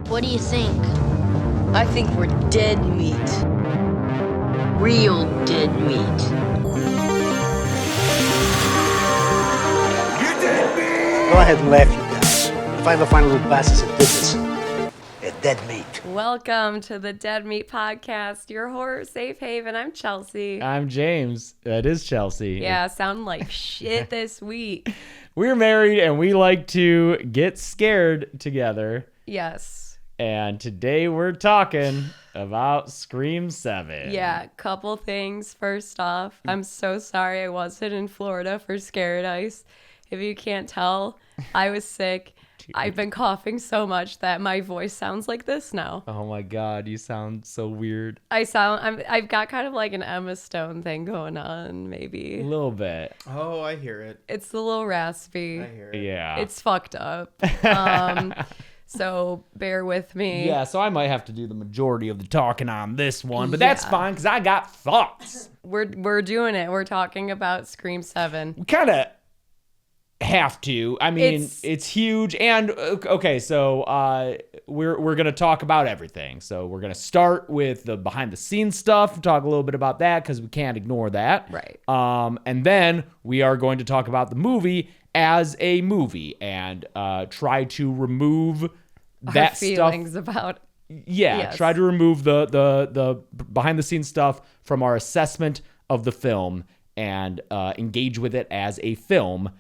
What do you think? I think we're dead meat. Real dead meat. You're dead meat! Go ahead and laugh, you guys. If I ever find a little bastards that did this, they're dead meat. Welcome to the Dead Meat Podcast, your horror safe haven. I'm Chelsea. I'm James. That is Chelsea. Yeah, sound like shit this week. We're married and we like to get scared together. Yes. And today we're talking about Scream 7. Yeah, couple things. First off, I'm so sorry I wasn't in Florida for Scaradise. If you can't tell, I was sick. I've been coughing so much that my voice sounds like this now. Oh my God, you sound so weird. I've got kind of like an Emma Stone thing going on, maybe. A little bit. Oh, I hear it. It's a little raspy. I hear it. Yeah. It's fucked up. So bear with me. Yeah, so I might have to do the majority of the talking on this one, but that's fine because I got thoughts. We're doing it. We're talking about Scream 7. We kind of have to. I mean, it's huge. And okay, so we're gonna talk about everything. So we're gonna start with the behind the scenes stuff, talk a little bit about that because we can't ignore that. Right. And then we are going to talk about the movie as a movie and try to remove that Our feelings about. Yeah, Yes. try to remove the behind the scenes stuff from our assessment of the film and engage with it as a film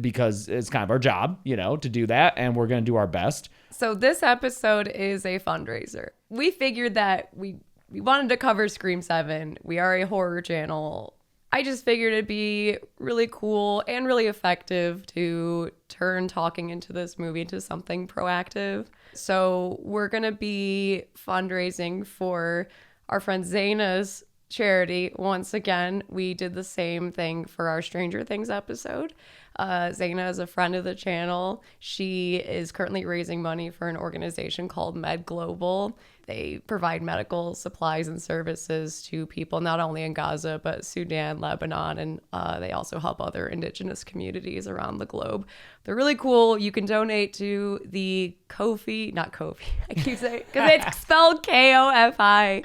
because it's kind of our job, to do that, and we're going to do our best. So this episode is a fundraiser. We figured that we wanted to cover Scream 7. We are a horror channel. I just figured it'd be really cool and really effective to turn talking into this movie into something proactive. So we're going to be fundraising for our friend Zaina's charity. Once again, we did the same thing for our Stranger Things episode. Zaina is a friend of the channel. She is currently raising money for an organization called Med Global. They provide medical supplies and services to people not only in Gaza, but Sudan, Lebanon, and they also help other indigenous communities around the globe. They're really cool. You can donate to the not Kofi. I keep saying, because it's spelled Kofi.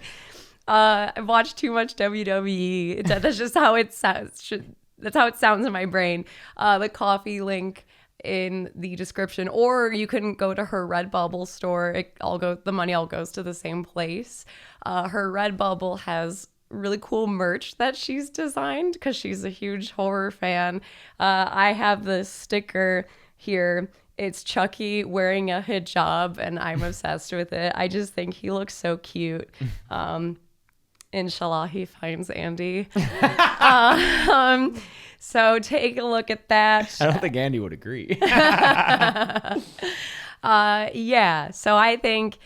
I've watched too much WWE. That's just how it sounds. That's how it sounds in my brain. The coffee link in the description, or you can go to her Redbubble store. The money all goes to the same place. Her Redbubble has really cool merch that she's designed because she's a huge horror fan. I have this sticker here. It's Chucky wearing a hijab, and I'm obsessed with it. I just think he looks so cute. Inshallah, he finds Andy. So take a look at that. I don't think Andy would agree. Yeah. So I think,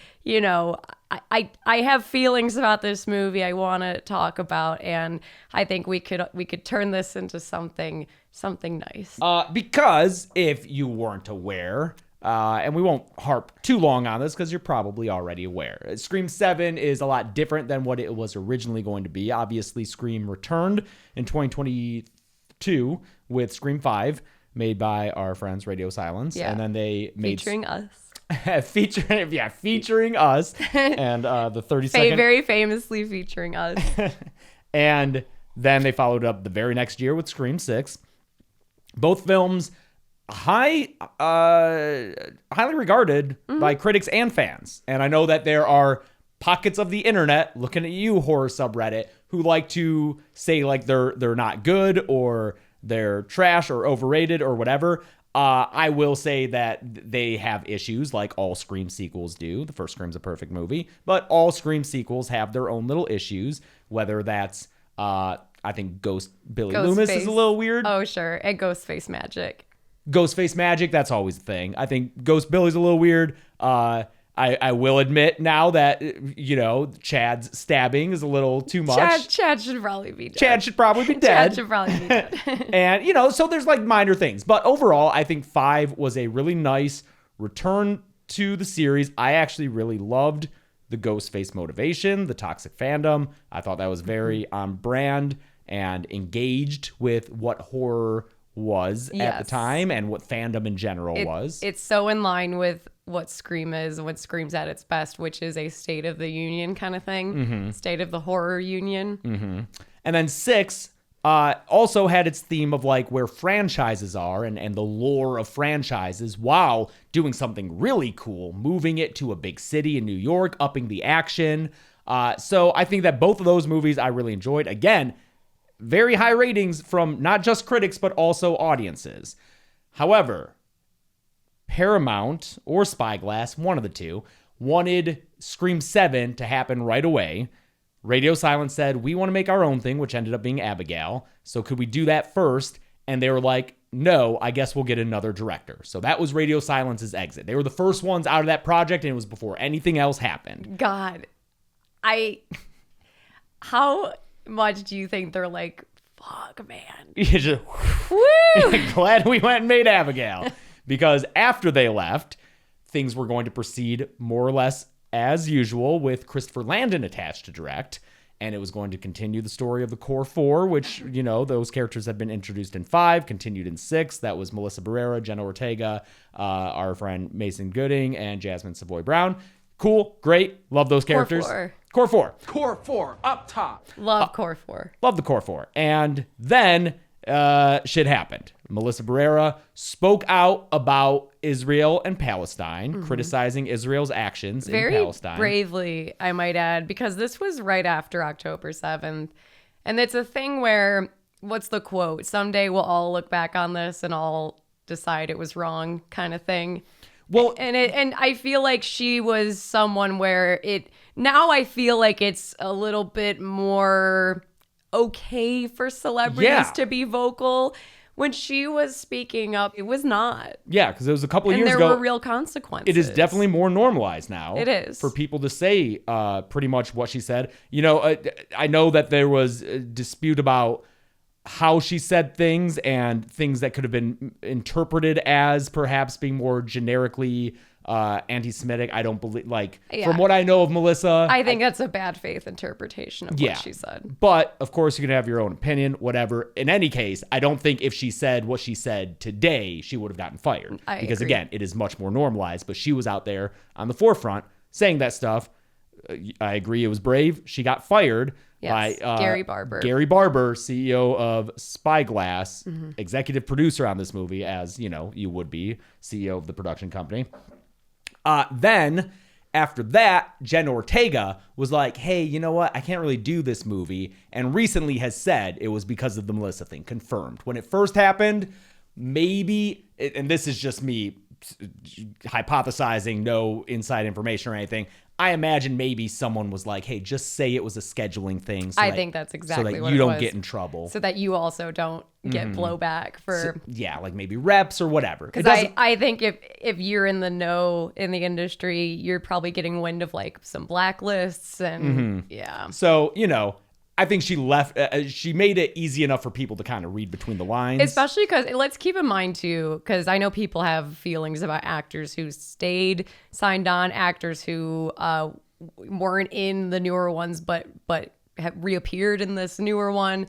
I have feelings about this movie I want to talk about, and I think we could turn this into something nice. Because if you weren't aware, and we won't harp too long on this because you're probably already aware, Scream 7 is a lot different than what it was originally going to be. Obviously, Scream returned in 2022 with Scream 5, made by our friends Radio Silence. Yeah. And then they made... Featuring us. featuring us. And the 30-second... Very famously featuring us. And then they followed up the very next year with Scream 6. Both films... highly regarded by critics and fans. And I know that there are pockets of the internet, looking at you, horror subreddit, who like to say like they're not good or they're trash or overrated or whatever. I will say that they have issues like all Scream sequels do. The first Scream's a perfect movie, but all Scream sequels have their own little issues, whether that's I think Billy Loomis is a little weird. Oh, sure. And Ghostface magic. Ghostface magic, that's always the thing. I think Ghost Billy's a little weird. I will admit now that, Chad's stabbing is a little too much. Chad should probably be dead. Chad should probably be dead. Chad should probably be dead. And, so there's like minor things. But overall, I think 5 was a really nice return to the series. I actually really loved the Ghostface motivation, the toxic fandom. I thought that was very on brand and engaged with what horror was at the time and what fandom in general was. It's so in line with what Scream is and what Scream's at its best, which is a state of the union kind of thing, state of the horror union. And then 6 also had its theme of like where franchises are and the lore of franchises while doing something really cool, moving it to a big city in New York, upping the action. So I think that both of those movies I really enjoyed. Again, very high ratings from not just critics, but also audiences. However, Paramount or Spyglass, one of the two, wanted Scream 7 to happen right away. Radio Silence said, we want to make our own thing, which ended up being Abigail. So could we do that first? And they were like, no, I guess we'll get another director. So that was Radio Silence's exit. They were the first ones out of that project, and it was before anything else happened. God, how much do you think they're like, fuck, man? Just, Woo! glad we went and made Abigail. Because after they left, things were going to proceed more or less as usual with Christopher Landon attached to direct. And it was going to continue the story of the core 4, which, you know, those characters had been introduced in 5, continued in 6. That was Melissa Barrera, Jenna Ortega, our friend Mason Gooding, and Jasmine Savoy Brown. Cool, great, love those characters. Core 4. Core 4, up top. Love Core 4. Love the Core 4. And then shit happened. Melissa Barrera spoke out about Israel and Palestine, criticizing Israel's actions in Palestine. Very bravely, I might add, because this was right after October 7th. And it's a thing where, what's the quote? Someday we'll all look back on this and all decide it was wrong kind of thing. Well, and I feel like she was someone where now I feel like it's a little bit more okay for celebrities to be vocal. When she was speaking up, it was not. Yeah, because it was a couple of years ago. And there were real consequences. It is definitely more normalized now. It is. For people to say pretty much what she said. You know, I know that there was a dispute about how she said things and things that could have been interpreted as perhaps being more generically anti-Semitic. I don't believe, from what I know of Melissa. I think that's a bad faith interpretation of what she said. But, of course, you can have your own opinion, whatever. In any case, I don't think if she said what she said today, she would have gotten fired. Because, again, it is much more normalized. But she was out there on the forefront saying that stuff. I agree, it was brave. She got fired by Gary Barber. Gary Barber, CEO of Spyglass, executive producer on this movie, as, you know, you would be, CEO of the production company. Then, after that, Jen Ortega was like, hey, you know what? I can't really do this movie. And recently has said it was because of the Melissa thing. Confirmed. When it first happened, maybe, and this is just me hypothesizing, no inside information or anything, I imagine maybe someone was like, hey, just say it was a scheduling thing. I think that's exactly what what you it don't was. get in trouble. So that you also don't get blowback for... like maybe reps or whatever. Because I think if you're in the know in the industry, you're probably getting wind of like some blacklists and So, you know, I think she left. She made it easy enough for people to kind of read between the lines. Especially because let's keep in mind too, because I know people have feelings about actors who stayed signed on, actors who weren't in the newer ones, but have reappeared in this newer one.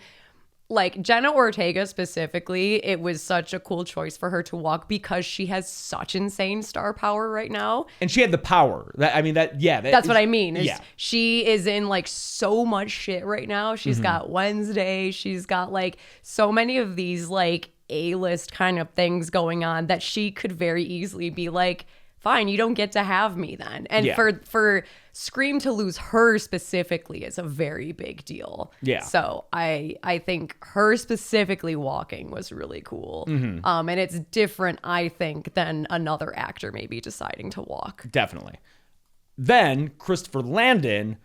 Like Jenna Ortega specifically, it was such a cool choice for her to walk because she has such insane star power right now. And she had the power. That's what I mean. She is in like so much shit right now. She's got Wednesday. She's got like so many of these like A-list kind of things going on that she could very easily be like, fine, you don't get to have me then. And for Scream to lose her specifically is a very big deal. Yeah. So I think her specifically walking was really cool. And it's different, I think, than another actor maybe deciding to walk. Definitely. Then Christopher Landon,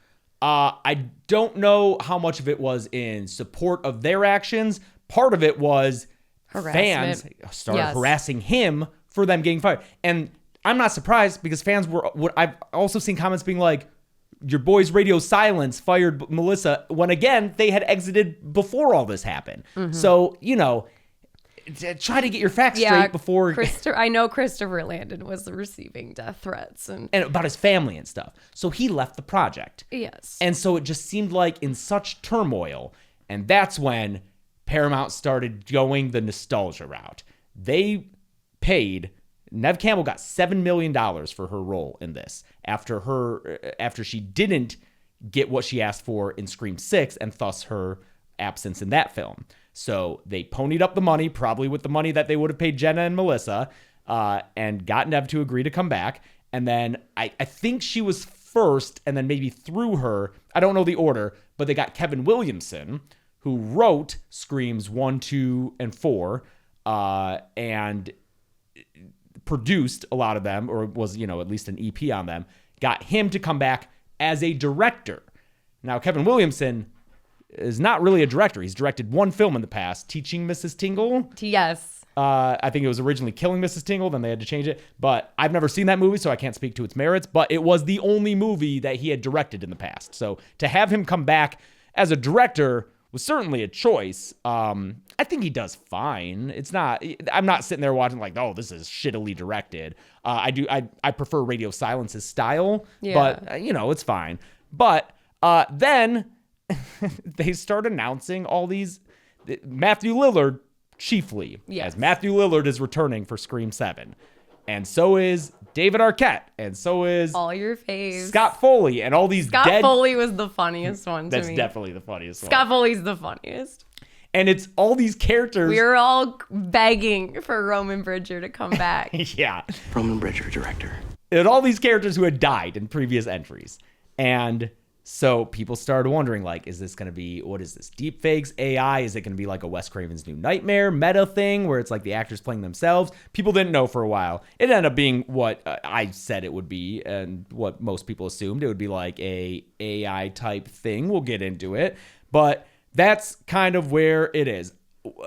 I don't know how much of it was in support of their actions. Part of it was harassment. Fans started harassing him for them getting fired. And I'm not surprised because fans I've also seen comments being like, your boys Radio Silence fired Melissa when, again, they had exited before all this happened. So, you know, try to get your facts straight before. I know Christopher Landon was receiving death threats and about his family and stuff. So he left the project. Yes. And so it just seemed like in such turmoil. And that's when Paramount started going the nostalgia route. They paid Neve Campbell got $7 million for her role in this after she didn't get what she asked for in Scream 6 and thus her absence in that film. So they ponied up the money, probably with the money that they would have paid Jenna and Melissa, and got Neve to agree to come back. And then I think she was first, and then maybe through her, I don't know the order, but they got Kevin Williamson, who wrote Screams 1, 2, and 4, and produced a lot of them, or was, at least an EP on them, got him to come back as a director. Now, Kevin Williamson is not really a director. He's directed one film in the past, Teaching Mrs. Tingle. Yes. I think it was originally Killing Mrs. Tingle, then they had to change it. But I've never seen that movie, so I can't speak to its merits. But it was the only movie that he had directed in the past. So to have him come back as a director was certainly a choice. I think he does fine. I'm not sitting there watching like, oh, this is shittily directed. I prefer Radio Silence's style, but it's fine. But then they start announcing all these. Matthew Lillard, chiefly, as Matthew Lillard is returning for Scream 7. And so is David Arquette. And so is all your faves. Scott Foley and all these Scott Foley was the funniest one to me. That's definitely the funniest one. Scott Foley's the funniest. And it's all these characters. We were all begging for Roman Bridger to come back. Yeah. Roman Bridger, director. And all these characters who had died in previous entries. And so people started wondering, like, is this going to be, what is this, deepfakes, AI? Is it going to be like a Wes Craven's New Nightmare meta thing where it's like the actors playing themselves? People didn't know for a while. It ended up being what I said it would be and what most people assumed. It would be like a AI type thing. We'll get into it. But that's kind of where it is.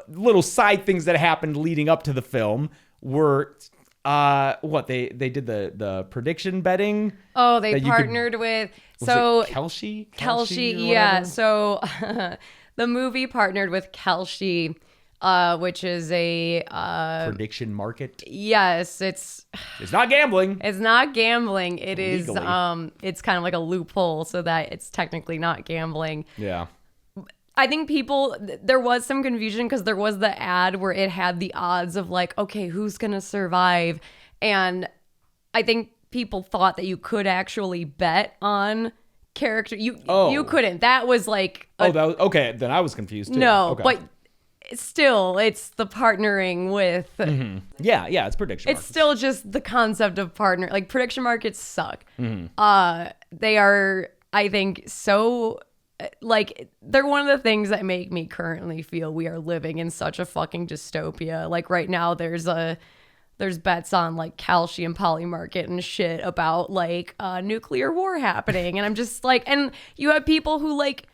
Little side things that happened leading up to the film were... they did the prediction betting. Oh, they partnered with Kelshi, yeah. So the movie partnered with Kelshi, which is a prediction market. Yes, it's not gambling. It's not gambling. It is Legally. it's kind of like a loophole so that it's technically not gambling. Yeah. I think there was some confusion because there was the ad where it had the odds of like, okay, who's going to survive? And I think people thought that you could actually bet on character. You couldn't. That was like... okay. Then I was confused too. No, okay. but still, it's the partnering with... Mm-hmm. Yeah, it's prediction markets. It's still just the concept of partner. Like, prediction markets suck. Mm-hmm. They are, I think, so... Like, they're one of the things that make me currently feel we are living in such a fucking dystopia. Like, right now, there's bets on, like, Kalshi and Polymarket and shit about, like, nuclear war happening. And I'm just, like... And you have people who, like,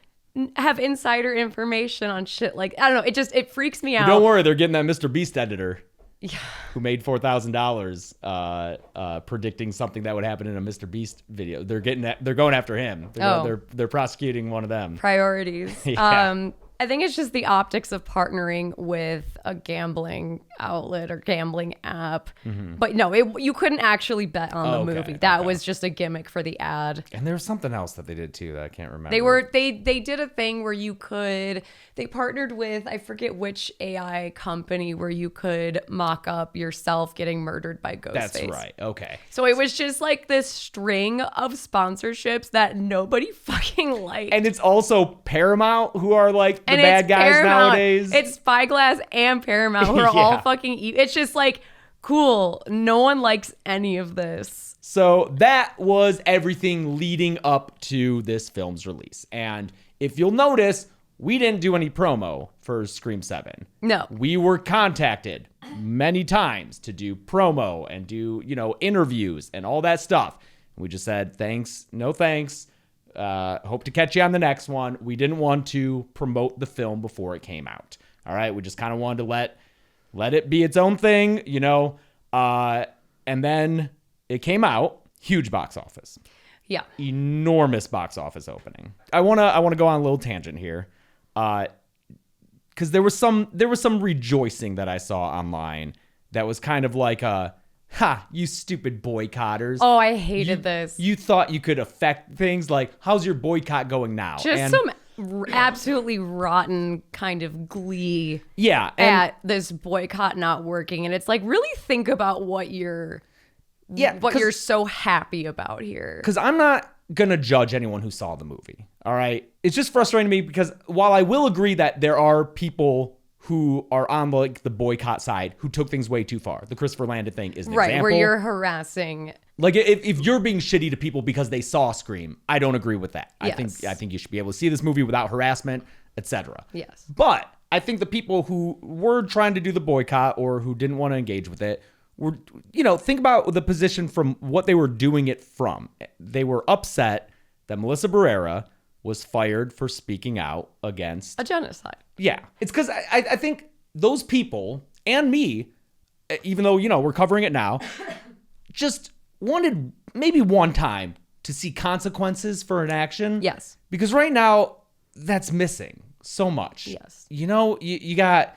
have insider information on shit. Like, I don't know. It freaks me out. Don't worry. They're getting that Mr. Beast editor. Yeah. Who made $4,000 predicting something that would happen in a Mr. Beast video. They're going after him. They're prosecuting one of them. Priorities. Yeah. I think it's just the optics of partnering with a gambling outlet or gambling app. Mm-hmm. But no, you couldn't actually bet on the movie. That was just a gimmick for the ad. And there was something else that they did too that I can't remember. They did a thing where they partnered with, I forget which AI company, where you could mock up yourself getting murdered by Ghostface. That's right. Okay. So it was just like this string of sponsorships that nobody fucking liked. And it's also Paramount, who are like the and bad guys Paramount, nowadays. It's Spyglass and Paramount who are all fucking evil. It's just like, cool. No one likes any of this. So that was everything leading up to this film's release. And if you'll notice, we didn't do any promo for Scream 7. No. We were contacted many times to do promo and do, interviews and all that stuff. We just said, thanks, no thanks. Hope to catch you on the next one. We didn't want to promote the film before it came out. All right. We just kind of wanted to let it be its own thing, and then it came out. Huge box office. Yeah. Enormous box office opening. I want to go on a little tangent here. Cause there was some rejoicing that I saw online that was kind of like you stupid boycotters. Oh, I hated this. You thought you could affect things like, how's your boycott going now? Just some absolutely rotten kind of glee Yeah. at this boycott not working. And it's like, really think about what you're so happy about here. Because I'm not going to judge anyone who saw the movie. All right. It's just frustrating to me because while I will agree that there are people who are on like the boycott side who took things way too far. The Christopher Landon thing is an example. Where you're harassing. Like if you're being shitty to people because they saw Scream, I don't agree with that. Yes. I think you should be able to see this movie without harassment, etc. Yes. But I think the people who were trying to do the boycott or who didn't want to engage with it were, think about the position from what they were doing it from. They were upset that Melissa Barrera was fired for speaking out against a genocide. Yeah. It's because I think those people and me, even though, we're covering it now, just wanted maybe one time to see consequences for an action. Yes. Because right now, that's missing so much. Yes. You got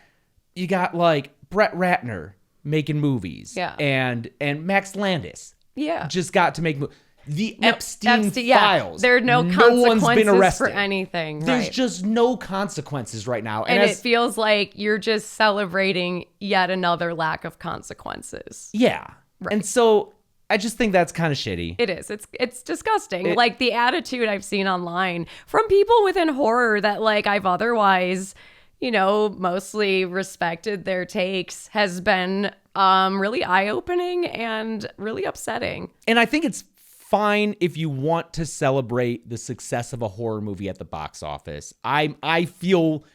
like Brett Ratner making movies. Yeah. And Max Landis. Yeah. Just got to make movies. The Epstein files. Yeah. There are no consequences one's been arrested for anything. There's just no consequences right now. And it feels like you're just celebrating yet another lack of consequences. Yeah. Right. And so I just think that's kind of shitty. It is. It's disgusting. Like the attitude I've seen online from people within horror that like I've otherwise, mostly respected their takes has been really eye-opening and really upsetting. And I think it's fine if you want to celebrate the success of a horror movie at the box office. I feel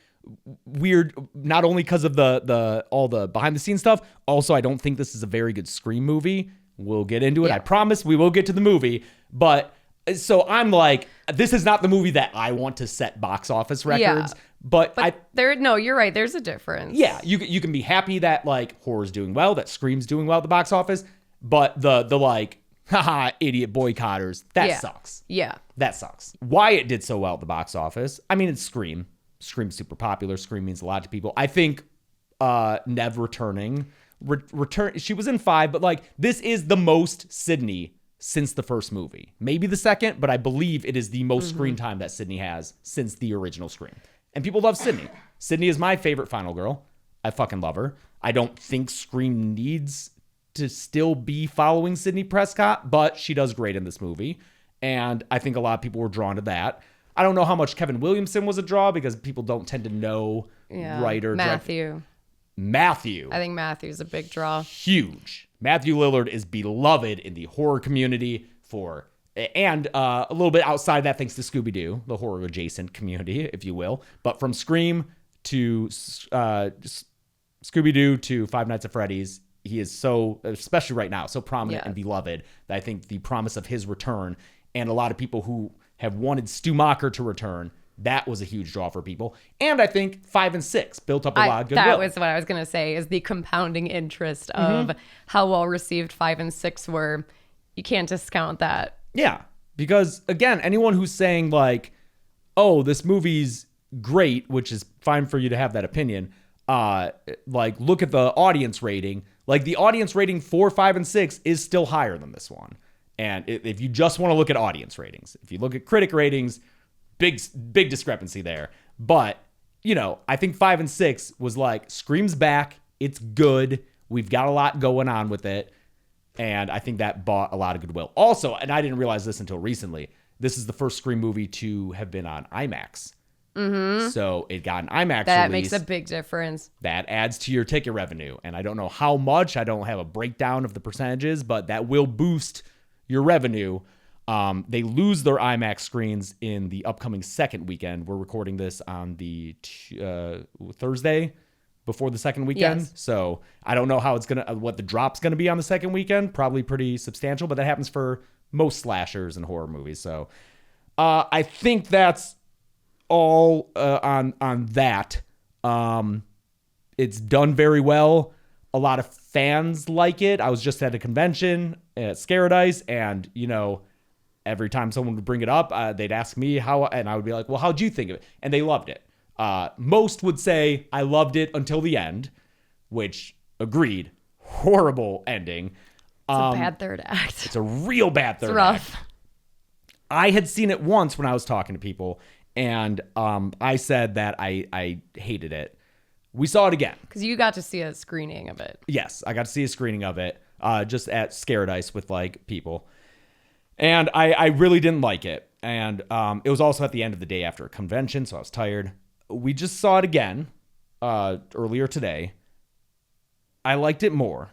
weird not only because of the all the behind the scenes stuff. Also, I don't think this is a very good Scream movie. We'll get into it. Yeah. I promise we will get to the movie. But so I'm like, this is not the movie that I want to set box office records. Yeah. But you're right. There's a difference. Yeah, you can be happy that like horror's doing well, that Scream's doing well at the box office, but the like, haha, idiot boycotters, that sucks. Yeah. That sucks. Why it did so well at the box office, I mean, it's Scream. Scream's super popular. Scream means a lot to people. I think Nev returning, she was in 5, but like this is the most Sydney since the first movie. Maybe the second, but I believe it is the most screen time that Sydney has since the original Scream. And people love Sydney. Sydney is my favorite final girl. I fucking love her. I don't think Scream needs to still be following Sydney Prescott, but she does great in this movie. And I think a lot of people were drawn to that. I don't know how much Kevin Williamson was a draw because people don't tend to know writer. Matthew. I think Matthew's a big draw. Huge. Matthew Lillard is beloved in the horror community and a little bit outside that thanks to Scooby-Doo, the horror adjacent community, if you will. But from Scream to Scooby-Doo to Five Nights at Freddy's, he is so, especially right now, so prominent and beloved that I think the promise of his return and a lot of people who have wanted Stu Macher to return, that was a huge draw for people. And I think 5 and 6 built up a lot of goodwill. That was what I was going to say is the compounding interest of how well received 5 and 6 were. You can't discount that. Yeah, because again, anyone who's saying like, oh, this movie's great, which is fine for you to have that opinion, like look at the audience rating. Like the audience rating for 5 and 6 is still higher than this one. And if you just want to look at audience ratings, if you look at critic ratings, big discrepancy there. But, I think 5 and 6 was like, Scream's back. It's good. We've got a lot going on with it. And I think that bought a lot of goodwill. Also, and I didn't realize this until recently, this is the first Scream movie to have been on IMAX. Mm-hmm. So it got an IMAX that release. Makes a big difference. That adds to your ticket revenue. And I don't know how much. I don't have a breakdown of the percentages, but that will boost your revenue. They lose their IMAX screens in the upcoming second weekend. We're recording this on the Thursday before the second weekend. Yes. So I don't know how it's what the drop's gonna be on the second weekend. Probably pretty substantial, but that happens for most slashers and horror movies. So I think that's all on that. It's done very well. A lot of fans like it. I was just at a convention at Scaredice, and every time someone would bring it up, they'd ask me how, and I would be like, well, how'd you think of it? And they loved it. Most would say I loved it until the end, which agreed. Horrible ending. It's a bad third act. It's a real bad third It's rough. act. I had seen it once when I was talking to people, And I said that I hated it. We saw it again. Because you got to see a screening of it. Yes, I got to see a screening of it just at Scared with like people. And I really didn't like it. And it was also at the end of the day after a convention, so I was tired. We just saw it again earlier today. I liked it more.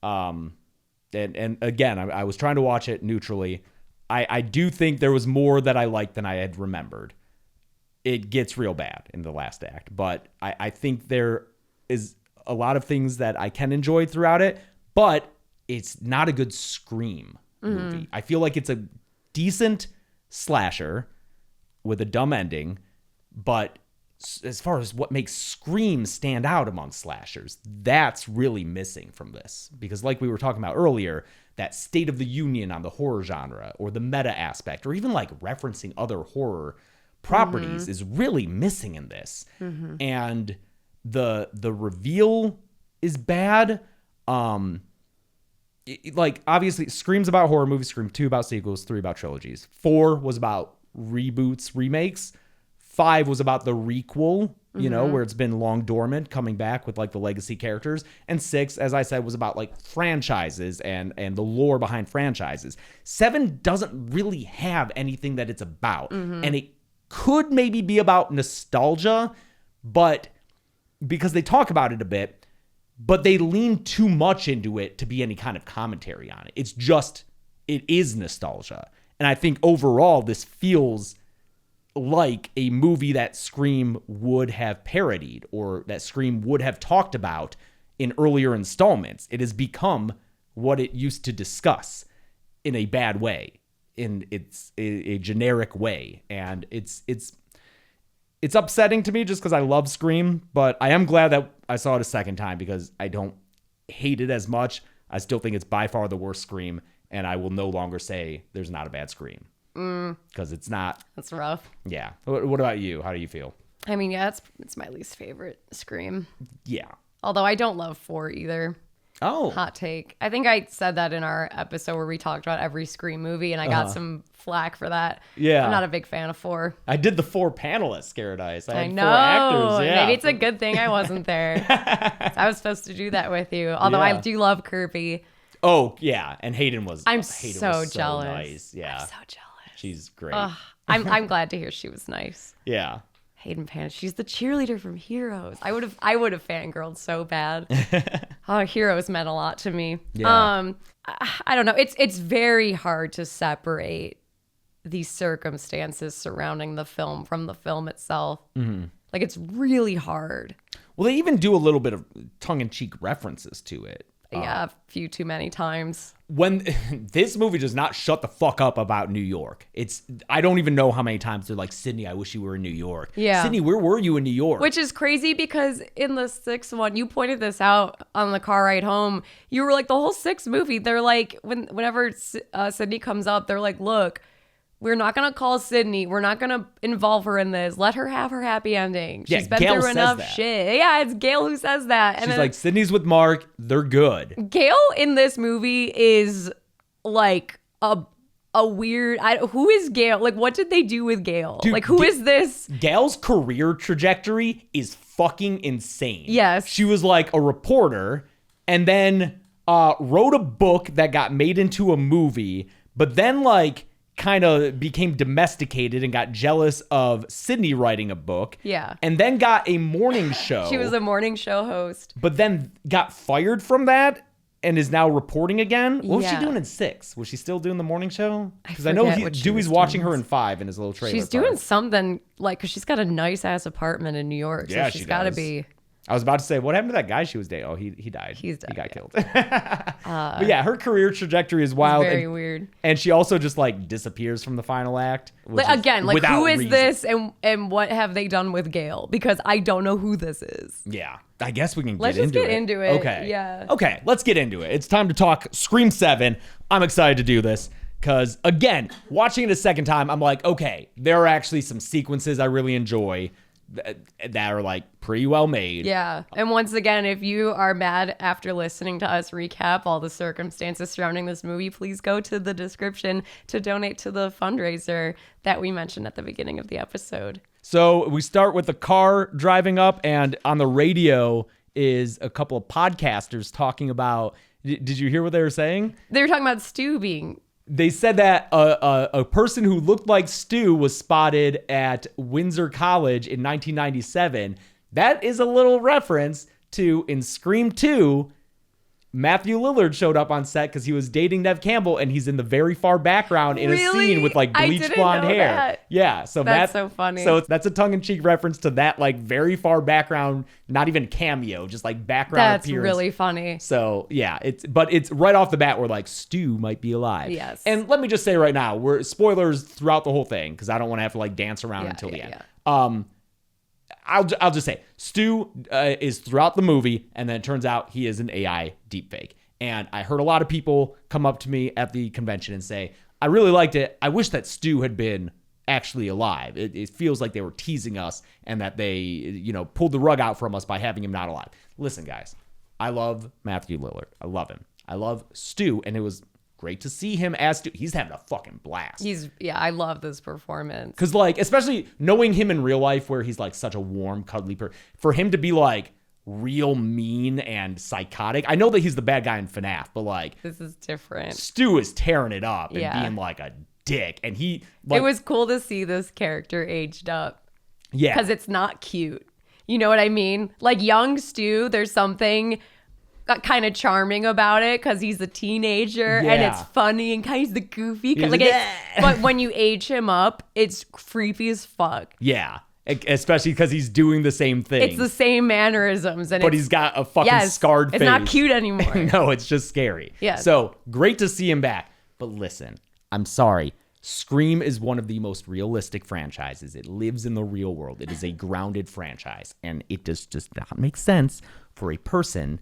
And again, I was trying to watch it neutrally. I do think there was more that I liked than I had remembered. It gets real bad in the last act, but I think there is a lot of things that I can enjoy throughout it, but it's not a good Scream movie. I feel like it's a decent slasher with a dumb ending, but as far as what makes Scream stand out among slashers, that's really missing from this. Because like we were talking about earlier, that state of the union on the horror genre or the meta aspect or even like referencing other horror properties is really missing in this. And the reveal is bad. Like obviously Scream's about horror movies, Scream 2 about sequels, 3 about trilogies. 4 was about reboots, remakes. 5 was about the requel, you know, where it's been long dormant, coming back with like the legacy characters. And 6, as I said, was about like franchises and the lore behind franchises. 7 doesn't really have anything that it's about. And it could maybe be about nostalgia, but because they talk about it a bit, but they lean too much into it to be any kind of commentary on it. It's just, it is nostalgia. And I think overall this feels like a movie that Scream would have parodied or that Scream would have talked about in earlier installments. It has become what it used to discuss in a bad way, in a generic way. And it's upsetting to me just because I love Scream, but I am glad that I saw it a second time because I don't hate it as much. I still think it's by far the worst Scream, and I will no longer say there's not a bad Scream. Because it's not. That's rough. Yeah. What about you? How do you feel? I mean, yeah, it's my least favorite Scream. Yeah. Although I don't love 4 either. Oh. Hot take. I think I said that in our episode where we talked about every Scream movie, and I got some flack for that. Yeah. I'm not a big fan of 4. I did the 4 panelists, Scared Eyes. I had know. 4 actors. Yeah. Maybe it's a good thing I wasn't there. I was supposed to do that with you. Although I do love Kirby. Oh, yeah. And Hayden was so jealous. Nice. Yeah. I'm so jealous. She's great. I'm glad to hear she was nice. Yeah. Hayden Pan, she's the cheerleader from Heroes. I would have fangirled so bad. Heroes meant a lot to me. Yeah. I don't know. It's very hard to separate the circumstances surrounding the film from the film itself. Like it's really hard. Well, they even do a little bit of tongue-in-cheek references to it. Yeah, a few too many times. When this movie does not shut the fuck up about New York. I don't even know how many times they're like, Sydney, I wish you were in New York. Yeah. Sydney, where were you in New York? Which is crazy because in the 6th one, you pointed this out on the car ride home. You were like, the whole 6th movie, they're like, whenever Sydney comes up, they're like, look, we're not going to call Sydney. We're not going to involve her in this. Let her have her happy ending. She's been Gail through says enough that. shit. Yeah, it's Gail who says that. And She's like, Sydney's with Mark. They're good. Gail in this movie is like a weird. Who is Gail? Like, what did they do with Gail? Dude, like, who is this? Gail's career trajectory is fucking insane. Yes. She was like a reporter and then wrote a book that got made into a movie, but then like kind of became domesticated and got jealous of Sydney writing a book. Yeah. And then got a morning show. She was a morning show host. But then got fired from that and is now reporting again. What was she Yeah. doing in 6? Was she still doing the morning show? Because I forget know what she Dewey's was watching doing. her in 5 in his little trailer. She's park. doing something like, because she's got a nice ass apartment in New York. So Yeah, she's she got to does. be. I was about to say, what happened to that guy she was dating? Oh, he died. He's dead, He got yeah. killed. But yeah, her career trajectory is wild. Very and, weird. And she also just like disappears from the final act. which Like, is again, like without who is reason. this and what have they done with Gail? Because I don't know who this is. Yeah, I guess we can get Let's into just it. get into it. Okay. Yeah. Okay, let's get into it. It's time to talk Scream 7. I'm excited to do this because, again, watching it a second time, I'm like, okay, there are actually some sequences I really enjoy. that are like pretty well made. Yeah. And once again, if you are mad after listening to us recap all the circumstances surrounding this movie, please go to the description to donate to the fundraiser that we mentioned at the beginning of the episode. So we start with the car driving up, and on the radio is a couple of podcasters talking about, did you hear what they were saying? They were talking about Stu being... They said that a person who looked like Stu was spotted at Windsor College in 1997. That is a little reference to, in Scream 2, Matthew Lillard showed up on set because he was dating Neve Campbell, and he's in the very far background in a scene with like bleached blonde hair. That. Yeah, so that's so funny. So that's a tongue-in-cheek reference to that like very far background, not even cameo, just like background That's appearance. really funny. So yeah, it's right off the bat we're like, Stu might be alive. Yes. And let me just say right now, we're spoilers throughout the whole thing because I don't want to have to like dance around until the end. Yeah. I'll just say Stu is throughout the movie, and then it turns out he is an AI deepfake. And I heard a lot of people come up to me at the convention and say, I really liked it. I wish that Stu had been actually alive. It feels like they were teasing us and that they, pulled the rug out from us by having him not alive. Listen, guys, I love Matthew Lillard. I love him. I love Stu, and it was great to see him as Stu. He's having a fucking blast. I love this performance. Because, like, especially knowing him in real life where he's, like, such a warm, cuddly person, for him to be, like, real mean and psychotic. I know that he's the bad guy in FNAF, but, like... This is different. Stu is tearing it up and being, like, a dick. And he... Like, it was cool to see this character aged up. Yeah. Because it's not cute. You know what I mean? Like, young Stu, there's something... kind of charming about it because he's a teenager and it's funny and kind of the goofy. But when you age him up, it's creepy as fuck. Yeah. Especially because he's doing the same thing. It's the same mannerisms. But he's got a fucking scarred face. It's not cute anymore. No, it's just scary. Yeah. So great to see him back. But listen, I'm sorry. Scream is one of the most realistic franchises. It lives in the real world. It is a grounded franchise. And it does not make sense for a person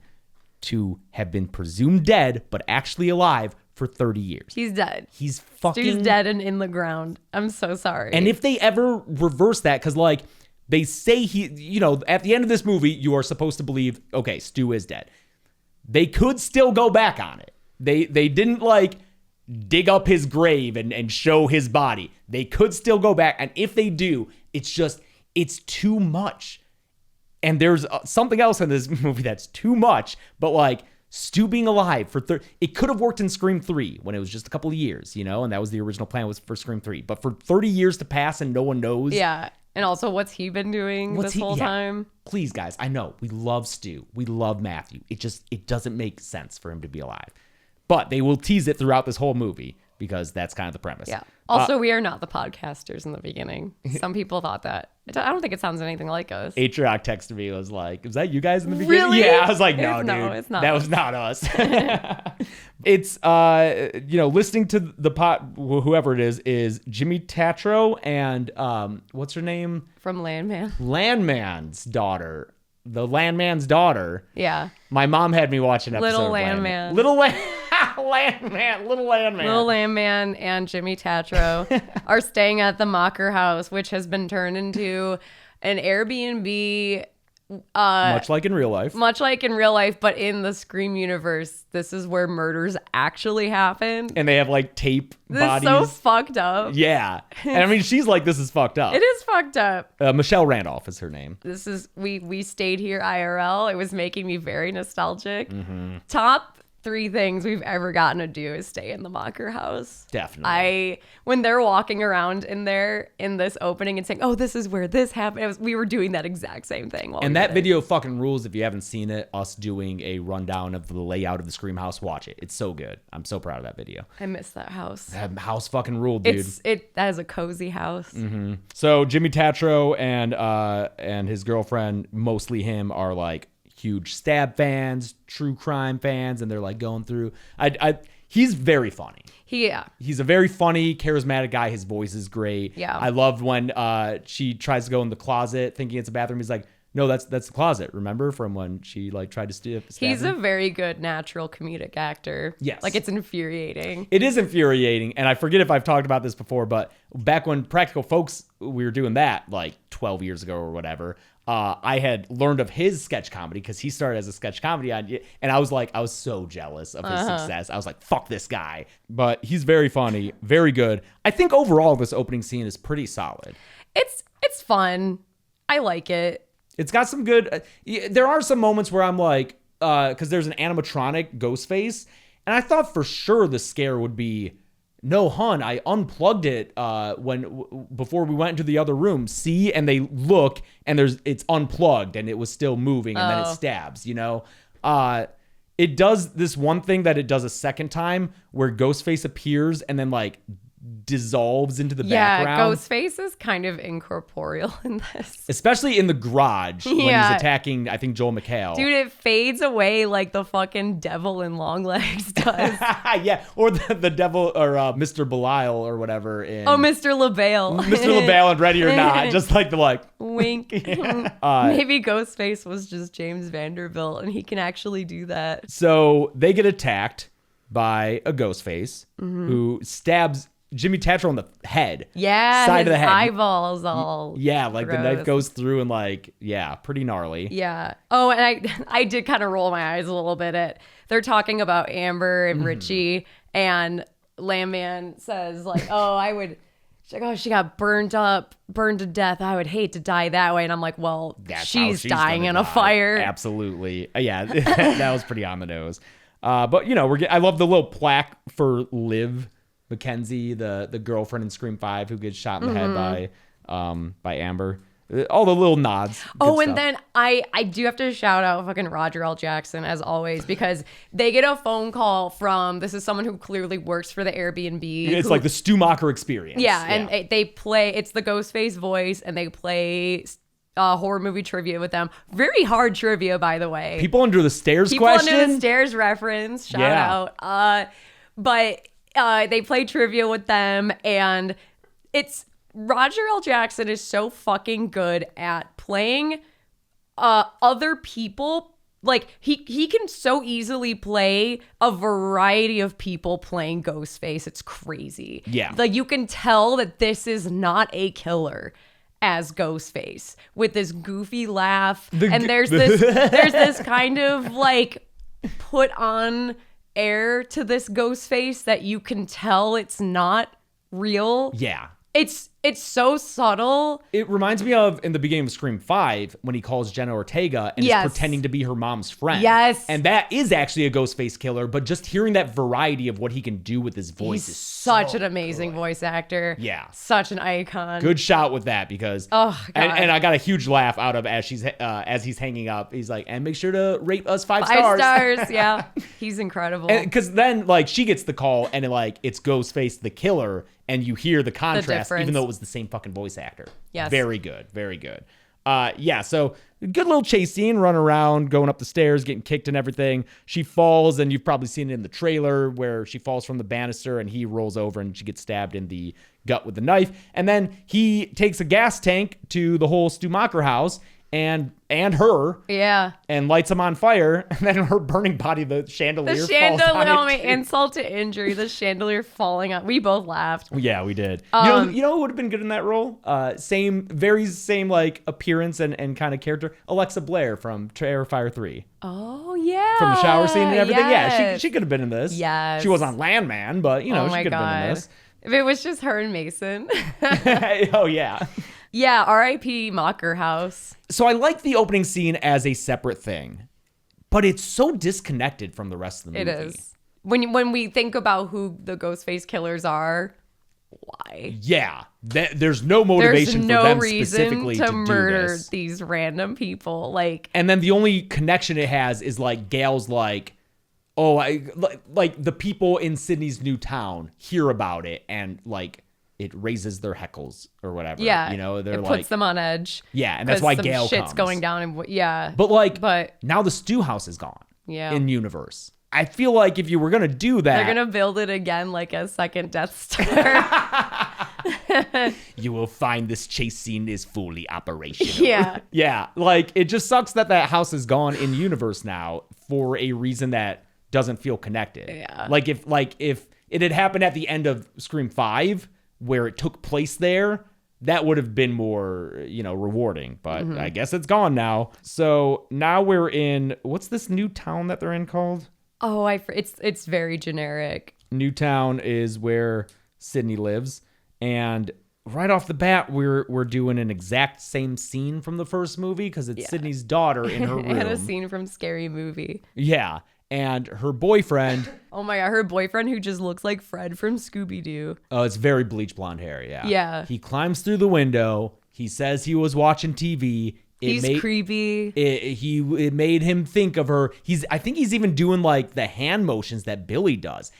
to have been presumed dead but actually alive for 30 years. He's dead. He's fucking... Stu's dead and in the ground. I'm so sorry. And if they ever reverse that, because, like, they say he... at the end of this movie, you are supposed to believe, okay, Stu is dead. They could still go back on it. They didn't, like, dig up his grave and show his body. They could still go back, and if they do, it's too much. And there's something else in this movie that's too much, but like Stu being alive for it could have worked in Scream 3 when it was just a couple of years, and that was the original plan was for Scream 3. But for 30 years to pass and no one knows. Yeah. And also, what's he been doing this whole time? Please, guys, I know we love Stu. We love Matthew. It doesn't make sense for him to be alive. But they will tease it throughout this whole movie because that's kind of the premise. Yeah. Also, we are not the podcasters in the beginning. Some people thought that. I don't think it sounds anything like us. Atrioc texted me, was like, "Was that you guys in the beginning?" Really? Yeah, I was like, "No, dude, it's not. That was not us." It's listening to the whoever it is Jimmy Tatro and what's her name from Landman? Landman's daughter. The Landman's daughter. Yeah. My mom had me watch an episode Little of Landman. Little Landman. Little Landman and Jimmy Tatro are staying at the Mocker house, which has been turned into an Airbnb. Much like in real life. But in the Scream universe, this is where murders actually happen. And they have like tape bodies. This is so fucked up. Yeah. And I mean, she's like, this is fucked up. It is fucked up. Michelle Randolph is her name. We stayed here IRL. It was making me very nostalgic. Mm-hmm. Top 3 things we've ever gotten to do is stay in the Mocker house. Definitely. When they're walking around in there in this opening and saying, "Oh, this is where this happened," we were doing that exact same thing. And that video fucking rules. If you haven't seen it, us doing a rundown of the layout of the Scream house, watch it. It's so good. I'm so proud of that video. I miss that house. That house fucking ruled, dude. That is a cozy house. Mm-hmm. So Jimmy Tatro and his girlfriend, mostly him, are like huge Stab fans, true crime fans, and they're like going through. He's very funny. He's a very funny, charismatic guy. His voice is great. Yeah. I loved when she tries to go in the closet thinking it's a bathroom. He's like, no, that's the closet. Remember from when she like tried to stab He's him? a very good natural comedic actor. Yes. Like, it's infuriating. It is infuriating, and I forget if I've talked about this before, but back when Practical Folks, we were doing that like 12 years ago or whatever, I had learned of his sketch comedy because he started as a sketch comedy on, and I was so jealous of his success. I was like, fuck this guy. But he's very funny, very good. I think overall this opening scene is pretty solid. It's fun. I like it. It's got some good. There are some moments where I'm like, because there's an animatronic Ghostface, and I thought for sure the scare would be, no, hun, I unplugged it before we went into the other room. See, and they look, and it's unplugged, and it was still moving, and then it stabs. You know, it does this one thing that it does a second time where Ghostface appears and then like dissolves into the background. Yeah, Ghostface is kind of incorporeal in this. Especially in the garage when he's attacking, I think, Joel McHale. Dude, it fades away like the fucking devil in Long Legs does. Yeah, or the devil or Mr. Belial or whatever. Mr. LaBelle. Mr. LaBelle and Ready or Not. Just like the like. Wink. Maybe Ghostface was just James Vanderbilt and he can actually do that. So they get attacked by a Ghostface who stabs Jimmy Tatro on the head. Yeah, side his of the head. eyeballs all Yeah, like gross. the knife goes through and like, yeah, pretty gnarly. Yeah. Oh, and I did kind of roll my eyes a little bit at, they're talking about Amber and Richie, and Landman says like, she's like, oh, she got burned to death. I would hate to die that way. And I'm like, well, she's dying in a fire. Absolutely. Yeah, that was pretty on the nose. But you know, I love the little plaque for Liv Mackenzie, the girlfriend in Scream 5 who gets shot in the head by Amber. All the little nods. Oh, and then I do have to shout out fucking Roger L. Jackson as always, because they get a phone call from, this is someone who clearly works for the Airbnb. It's like the Stu Macher experience. Yeah, and they play, it's the Ghostface voice, and they play horror movie trivia with them. Very hard trivia, by the way. People under the stairs People question. under the stairs reference. Shout out. But they play trivia with them, and it's Roger L. Jackson is so fucking good at playing other people. Like he can so easily play a variety of people playing Ghostface. It's crazy. Yeah. Like you can tell that this is not a killer as Ghostface with this goofy laugh. And there's this kind of like put on air to this Ghostface that you can tell it's not real. Yeah. It's so subtle. It reminds me of in the beginning of Scream 5 when he calls Jenna Ortega and is pretending to be her mom's friend. Yes. And that is actually a Ghostface killer, but just hearing that variety of what he can do with his voice is such an amazing voice actor. Yeah. Such an icon. Good shot with that because God. And I got a huge laugh out of as he's hanging up. He's like, and make sure to rate us 5 5 stars. stars, yeah. He's incredible. Because then like she gets the call and it's Ghostface the killer, and you hear the contrast, even though it was the same fucking voice actor. Yes. Very good. Very good. Yeah, so good little chase scene, run around, going up the stairs, getting kicked and everything. She falls, and you've probably seen it in the trailer where she falls from the banister and he rolls over and she gets stabbed in the gut with the knife. And then he takes a gas tank to the whole Stu Macher house and her. Yeah. And lights them on fire. And then her burning body, the chandelier falls on it. Insult to injury, the chandelier falling on. We both laughed. Yeah, we did. You know who would have been good in that role? Same like appearance and kind of character. Alexa Blair from Terrifier 3. Oh, yeah. From the shower scene and everything. Yes. Yeah, she could have been in this. Yes. She was on Landman, but she could have been in this. If it was just her and Mason. Oh, yeah. Yeah, R.I.P. Macher House. So I like the opening scene as a separate thing, but it's so disconnected from the rest of the movie. It is. When we think about who the Ghostface killers are, why? Yeah, there's no motivation for them specifically to murder do this. These random people. Like, and then the only connection it has is like Gail's like, oh, like the people in Sydney's new town hear about it and like it raises their heckles or whatever. Yeah, they're it like, puts them on edge. Yeah, and that's why Gail shit's comes. going down and yeah. But now the stew house is gone. Yeah. In universe. I feel like if you were gonna do that, They're gonna build it again like a second Death Star. you will find this chase scene is fully operational. Yeah. Yeah, like it just sucks that house is gone in universe now for a reason that doesn't feel connected. Yeah. Like if it had happened at the end of Scream 5 where it took place there, that would have been more, rewarding, but I guess it's gone now. So now we're in, what's this new town that they're in called? Oh, it's very generic. Newtown is where Sydney lives, and right off the bat we're doing an exact same scene from the first movie because it's Sydney's daughter in her room. And a scene from Scary Movie. Yeah, and her boyfriend. Oh my god, her boyfriend who just looks like Fred from Scooby-Doo. Oh, it's very bleach blonde hair. Yeah. Yeah. He climbs through the window. He says he was watching TV. He's creepy. It made him think of her. I think he's even doing like the hand motions that Billy does.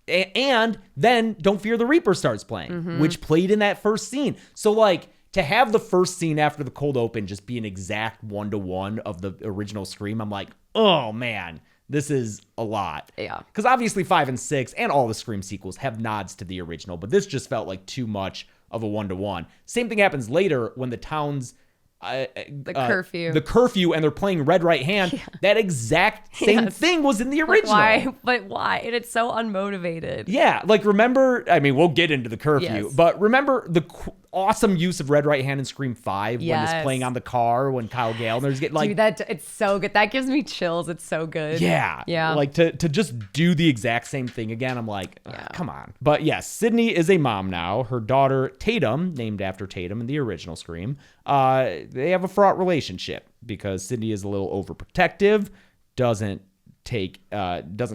And then Don't Fear the Reaper starts playing, which played in that first scene. So like to have the first scene after the cold open just be an exact 1-to-1 of the original Scream, I'm like, oh man, this is a lot. Yeah. Because obviously 5 and 6 and all the Scream sequels have nods to the original, but this just felt like too much of a 1-to-1. Same thing happens later when the town's the curfew and they're playing Red Right Hand. That exact same thing was in the original. But why? And it's so unmotivated. Yeah, like remember, I mean, we'll get into the curfew, Yes. but remember the awesome use of Red Right Hand in Scream 5 when it's Yes. playing on the car when Kyle Gallner's getting like... Dude, it's so good. That gives me chills. It's so good. Yeah. Yeah. Like to just do the exact same thing again, I'm like, come on. But yes, Sydney is a mom now. Her daughter, Tatum, named after Tatum in the original Scream, they have a fraught relationship because Sydney is a little overprotective, doesn't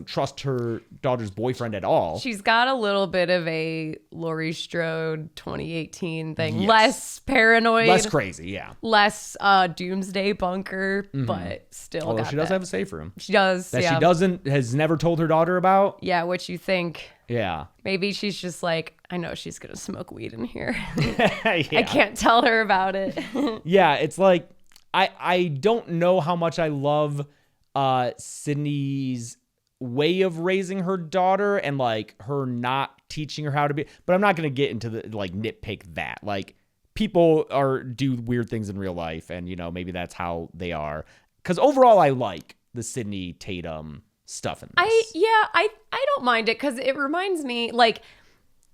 trust her daughter's boyfriend at all. She's got a little bit of a Laurie Strode 2018 thing. Yes. Less paranoid. Less crazy, yeah. Less doomsday bunker, but still Although got she does that. have a safe room. She does, That yeah. she has never told her daughter about. Yeah, which you think... Yeah. Maybe she's just like, I know she's going to smoke weed in here. Yeah. I can't tell her about it. Yeah, it's like, I don't know how much I love Sydney's way of raising her daughter and like her not teaching her how to be, but I'm not going to get into the like nitpick that. Like people do weird things in real life and maybe that's how they are. Cuz overall I like the Sydney Tatum stuff in this. I don't mind it cuz it reminds me like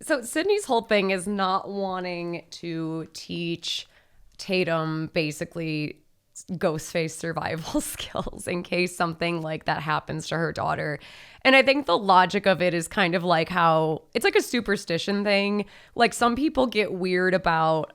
so Sydney's whole thing is not wanting to teach Tatum basically ghostface survival skills in case something like that happens to her daughter. And I think the logic of it is kind of like how it's like a superstition thing. Like some people get weird about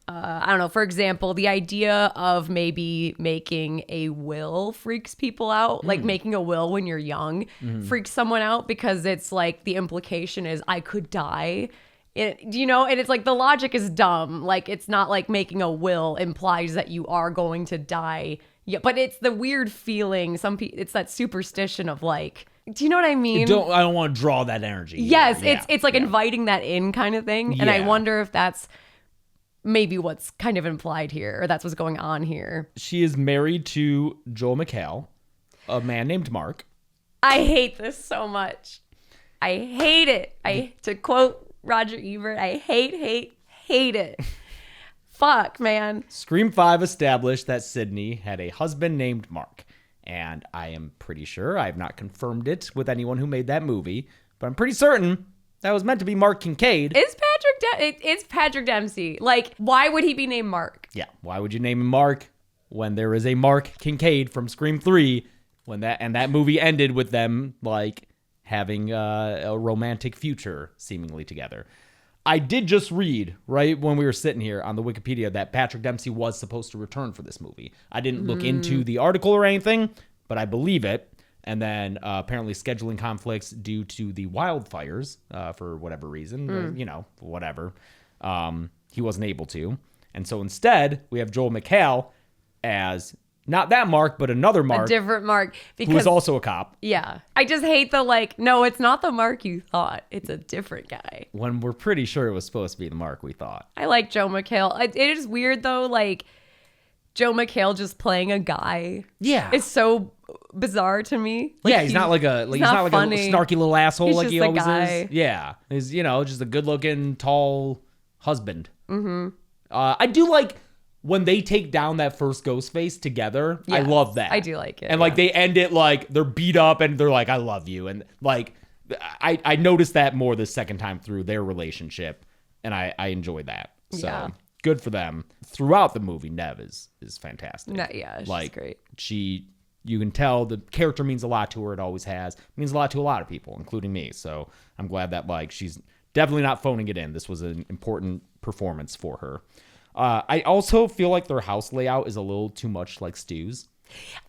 I don't know, for example, the idea of maybe making a will freaks people out. Like making a will when you're young freaks someone out because it's like the implication is I could die. And it's like the logic is dumb. Like it's not like making a will implies that you are going to die. Yeah, but it's the weird feeling. It's that superstition of like, do you know what I mean? I don't want to draw that energy. Yes, it's like inviting that in kind of thing. And I wonder if that's maybe what's kind of implied here, or that's what's going on here. She is married to Joel McHale, a man named Mark. I hate this so much. I hate it. To quote Roger Ebert, I hate it. Fuck, man. Scream 5 established that Sydney had a husband named Mark. And I am pretty sure, I have not confirmed it with anyone who made that movie, but I'm pretty certain that was meant to be Mark Kincaid. It's Patrick Dempsey. Like, why would he be named Mark? Yeah, why would you name him Mark when there is a Mark Kincaid from Scream 3 that movie ended with them like having a romantic future seemingly together. I did just read right when we were sitting here on the Wikipedia that Patrick Dempsey was supposed to return for this movie. I didn't look into the article or anything, but I believe it. And then apparently scheduling conflicts due to the wildfires for whatever reason, whatever. He wasn't able to. And so instead, we have Joel McHale as not that Mark, but another Mark. A different Mark. Who is also a cop. Yeah. I just hate no, it's not the Mark you thought. It's a different guy. When we're pretty sure it was supposed to be the Mark we thought. I like Joe McHale. It is weird, though, like, Joe McHale just playing a guy. Yeah. It's so bizarre to me. Yeah, he's not like a snarky little asshole He's like just he a always guy. is. Yeah, he's just a good-looking, tall husband. Mm-hmm. I do like when they take down that first Ghostface together. I Yes, love that. I do like it, And like yeah. they end it like they're beat up and they're like, "I love you," and like I noticed that more the second time through their relationship, and I enjoyed that. So Yeah. good for them. Throughout the movie, Nev is fantastic. Yeah, she's like great. You can tell the character means a lot to her. It always has. It means a lot to a lot of people, including me. So I'm glad that like she's definitely not phoning it in. This was an important performance for her. I also feel like their house layout is a little too much like Stu's.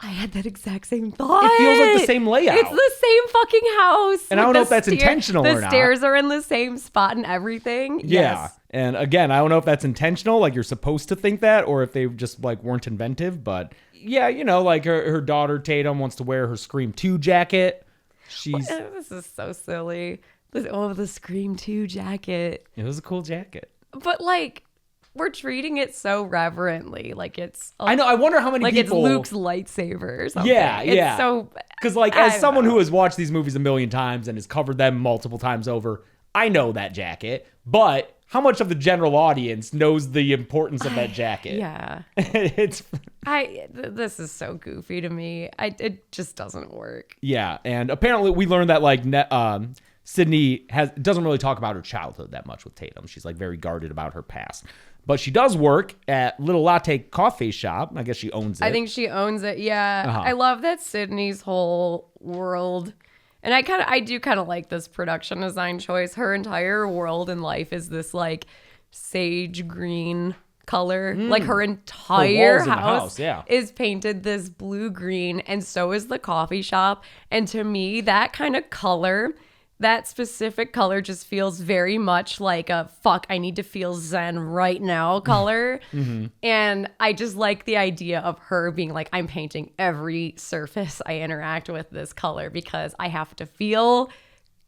I had that exact same thought. It feels like the same layout. It's the same fucking house. And I don't with know the if that's intentional or The not. stairs are in the same spot and everything. Yeah. Yes. And again, I don't know if that's intentional, like you're supposed to think that, or if they just like weren't inventive. But yeah, like her daughter Tatum wants to wear her Scream 2 jacket. This is so silly. The Scream 2 jacket. It was a cool jacket. But like, we're treating it so reverently. Like it's I know. I wonder how many like people. it's Luke's lightsaber or something. Yeah, yeah. It's so Because like I as don't someone know. who has watched these movies a million times and has covered them multiple times over, I know that jacket. But how much of the general audience knows the importance of that jacket? Yeah. It's This is so goofy to me. It just doesn't work. yeah, and apparently we learned that like Sydney doesn't really talk about her childhood that much with Tatum. She's like very guarded about her past. But she does work at Little Latte Coffee Shop. I guess she owns it. I think she owns it. Yeah. Uh-huh. I love that Sydney's whole world. And I do kind of like this production design choice. Her entire world in life is this like sage green color. Like her entire walls in the house, house, yeah. is painted this blue green, and so is the coffee shop. And to me, that kind of color, that specific color just feels very much like a fuck, I need to feel zen right now color. And I just like the idea of her being like, I'm painting every surface I interact with this color because I have to feel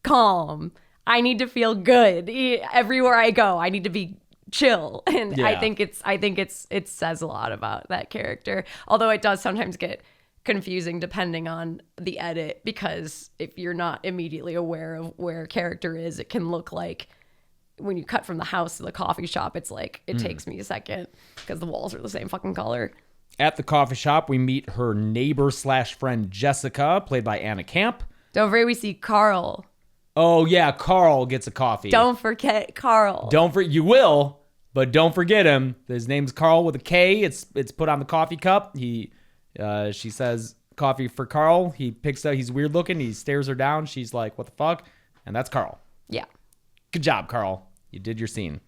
calm. I need to feel good. Everywhere I go, I need to be chill. And Yeah. I think it says a lot about that character. Although it does sometimes get confusing depending on the edit, because if you're not immediately aware of where a character is, it can look like when you cut from the house to the coffee shop, it's like it takes me a second because the walls are the same fucking color. At the coffee shop, we meet her neighbor/friend Jessica, played by Anna Camp. Don't forget we see Carl. Oh yeah, Carl gets a coffee. Don't forget Carl. You will, but don't forget him. His name's Carl with a K. It's put on the coffee cup. She says coffee for Carl. He picks up. He's weird looking. He stares her down. She's like, "What the fuck?" And that's Carl. Yeah. Good job, Carl. You did your scene.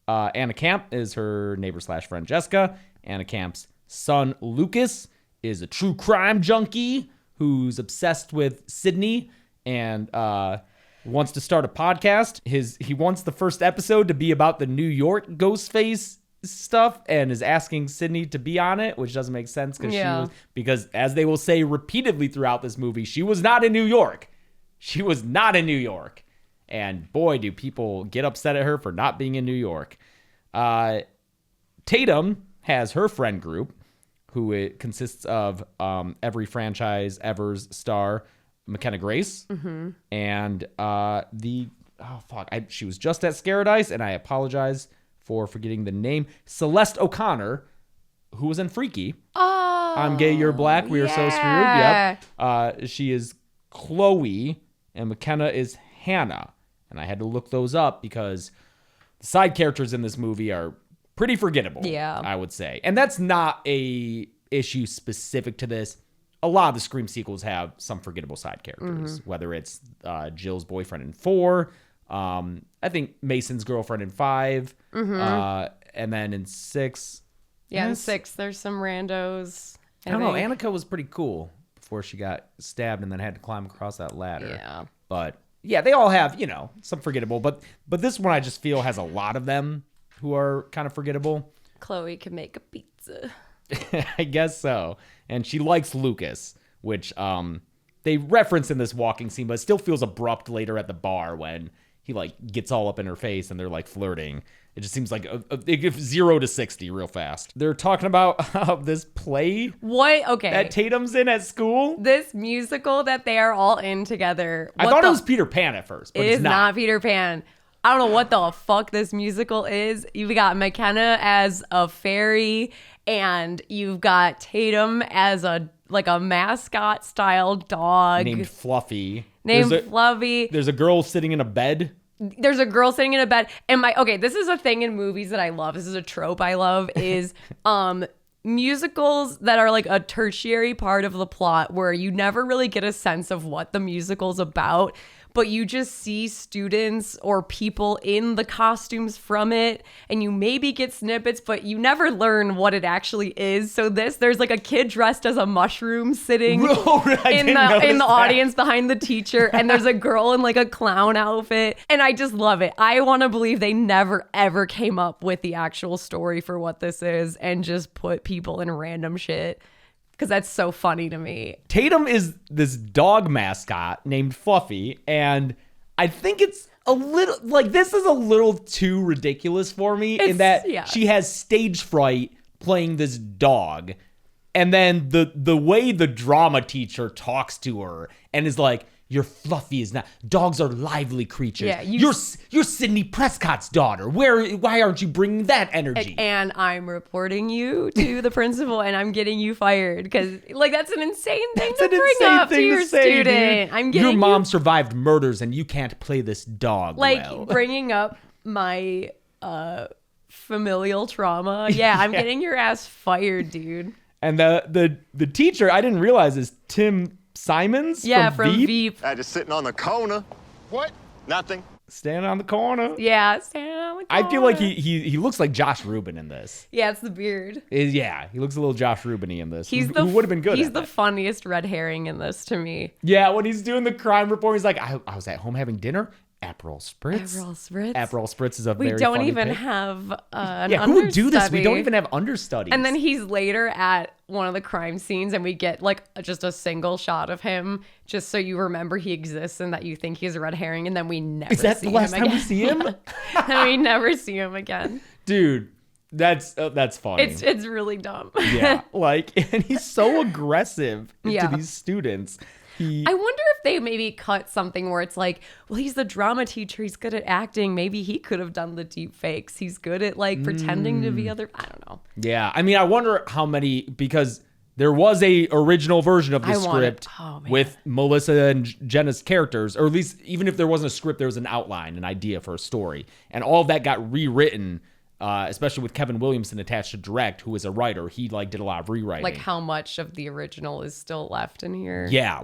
Anna Camp is her neighbor/friend Jessica. Anna Camp's son Lucas is a true crime junkie who's obsessed with Sydney and wants to start a podcast. He wants the first episode to be about the New York Ghostface stuff and is asking Sydney to be on it, which doesn't make sense because as they will say repeatedly throughout this movie, she was not in New York. She was not in New York. And boy, do people get upset at her for not being in New York. Tatum has her friend group, who it consists of every franchise ever's star, McKenna Grace, and she was just at Scaradise, and I apologize for forgetting the name, Celeste O'Connor, who was in Freaky. Oh, I'm Gay, You're Black, We Are So Screwed. Yep. She is Chloe, and McKenna is Hannah. And I had to look those up because the side characters in this movie are pretty forgettable, I would say. And that's not a issue specific to this. A lot of the Scream sequels have some forgettable side characters, whether it's Jill's boyfriend in 4, I think Mason's girlfriend in 5, and then in 6. Yeah, in 6, there's some randos. I don't know. Annika was pretty cool before she got stabbed and then had to climb across that ladder. Yeah. But yeah, they all have, some forgettable. But this one I just feel has a lot of them who are kind of forgettable. Chloe can make a pizza. I guess so. And she likes Lucas, which they reference in this walking scene, but it still feels abrupt later at the bar when he like gets all up in her face and they're like flirting. It just seems like it gives 0 to 60 real fast. They're talking about this play What? Okay. that Tatum's in at school. This musical that they are all in together. I thought it was Peter Pan at first, but It it's is not. not Peter Pan. I don't know what the fuck this musical is. You've got McKenna as a fairy, and you've got Tatum as a mascot style dog Named Fluffy. Fluffy. There's a girl sitting in a bed. There's a girl sitting in a bed, and this is a thing in movies that I love. This is a trope I love is musicals that are like a tertiary part of the plot where you never really get a sense of what the musical's about, but you just see students or people in the costumes from it, and you maybe get snippets, but you never learn what it actually is. So there's like a kid dressed as a mushroom sitting in the audience behind the teacher, and there's a girl in like a clown outfit, and I just love it. I want to believe they never ever came up with the actual story for what this is and just put people in random shit. Because that's so funny to me. Tatum is this dog mascot named Fluffy, and I think it's a little like this is a little too ridiculous for me in that she has stage fright playing this dog, and then the way the drama teacher talks to her and is like, "Your Fluffy is not. Dogs are lively creatures. Yeah, you're Sidney Prescott's daughter. Why aren't you bringing that energy?" And I'm reporting you to the principal, and I'm getting you fired because, like, that's an insane thing to bring up to your student. I'm getting your mom survived murders, and you can't play this dog. Like bringing up my familial trauma. Yeah, I'm getting your ass fired, dude. And the teacher I didn't realize is Tim Simons. Yeah, from Veep. Just sitting on the corner. What? Nothing. Standing on the corner. Yeah, standing on the corner. I feel like he looks like Josh Rubin in this. Yeah, it's the beard. Yeah, he looks a little Josh Rubin-y in this. Who would have been good. He's the funniest red herring in this to me. Yeah, when he's doing the crime report, he's like, I was at home having dinner. Aperol Spritz. Aperol Spritz is a very funny We don't even have an who would do this? We don't even have understudies. And then he's later at one of the crime scenes, and we get like just a single shot of him, just so you remember he exists and that you think he's a red herring, and then we never see him again. Is that the last time we see him? And we never see him again. Dude, that's funny. It's really dumb. Yeah, and he's so aggressive to these students. I wonder if they maybe cut something where it's like, well, he's the drama teacher. He's good at acting. Maybe he could have done the deep fakes. He's good at like pretending to be other. I don't know. Yeah. I mean, I wonder how many, because there was a original version of the script with Melissa and Jenna's characters, or at least even if there wasn't a script, there was an outline, an idea for a story. And all of that got rewritten. Especially with Kevin Williamson attached to direct, who is a writer. He did a lot of rewriting. Like how much of the original is still left in here? Yeah,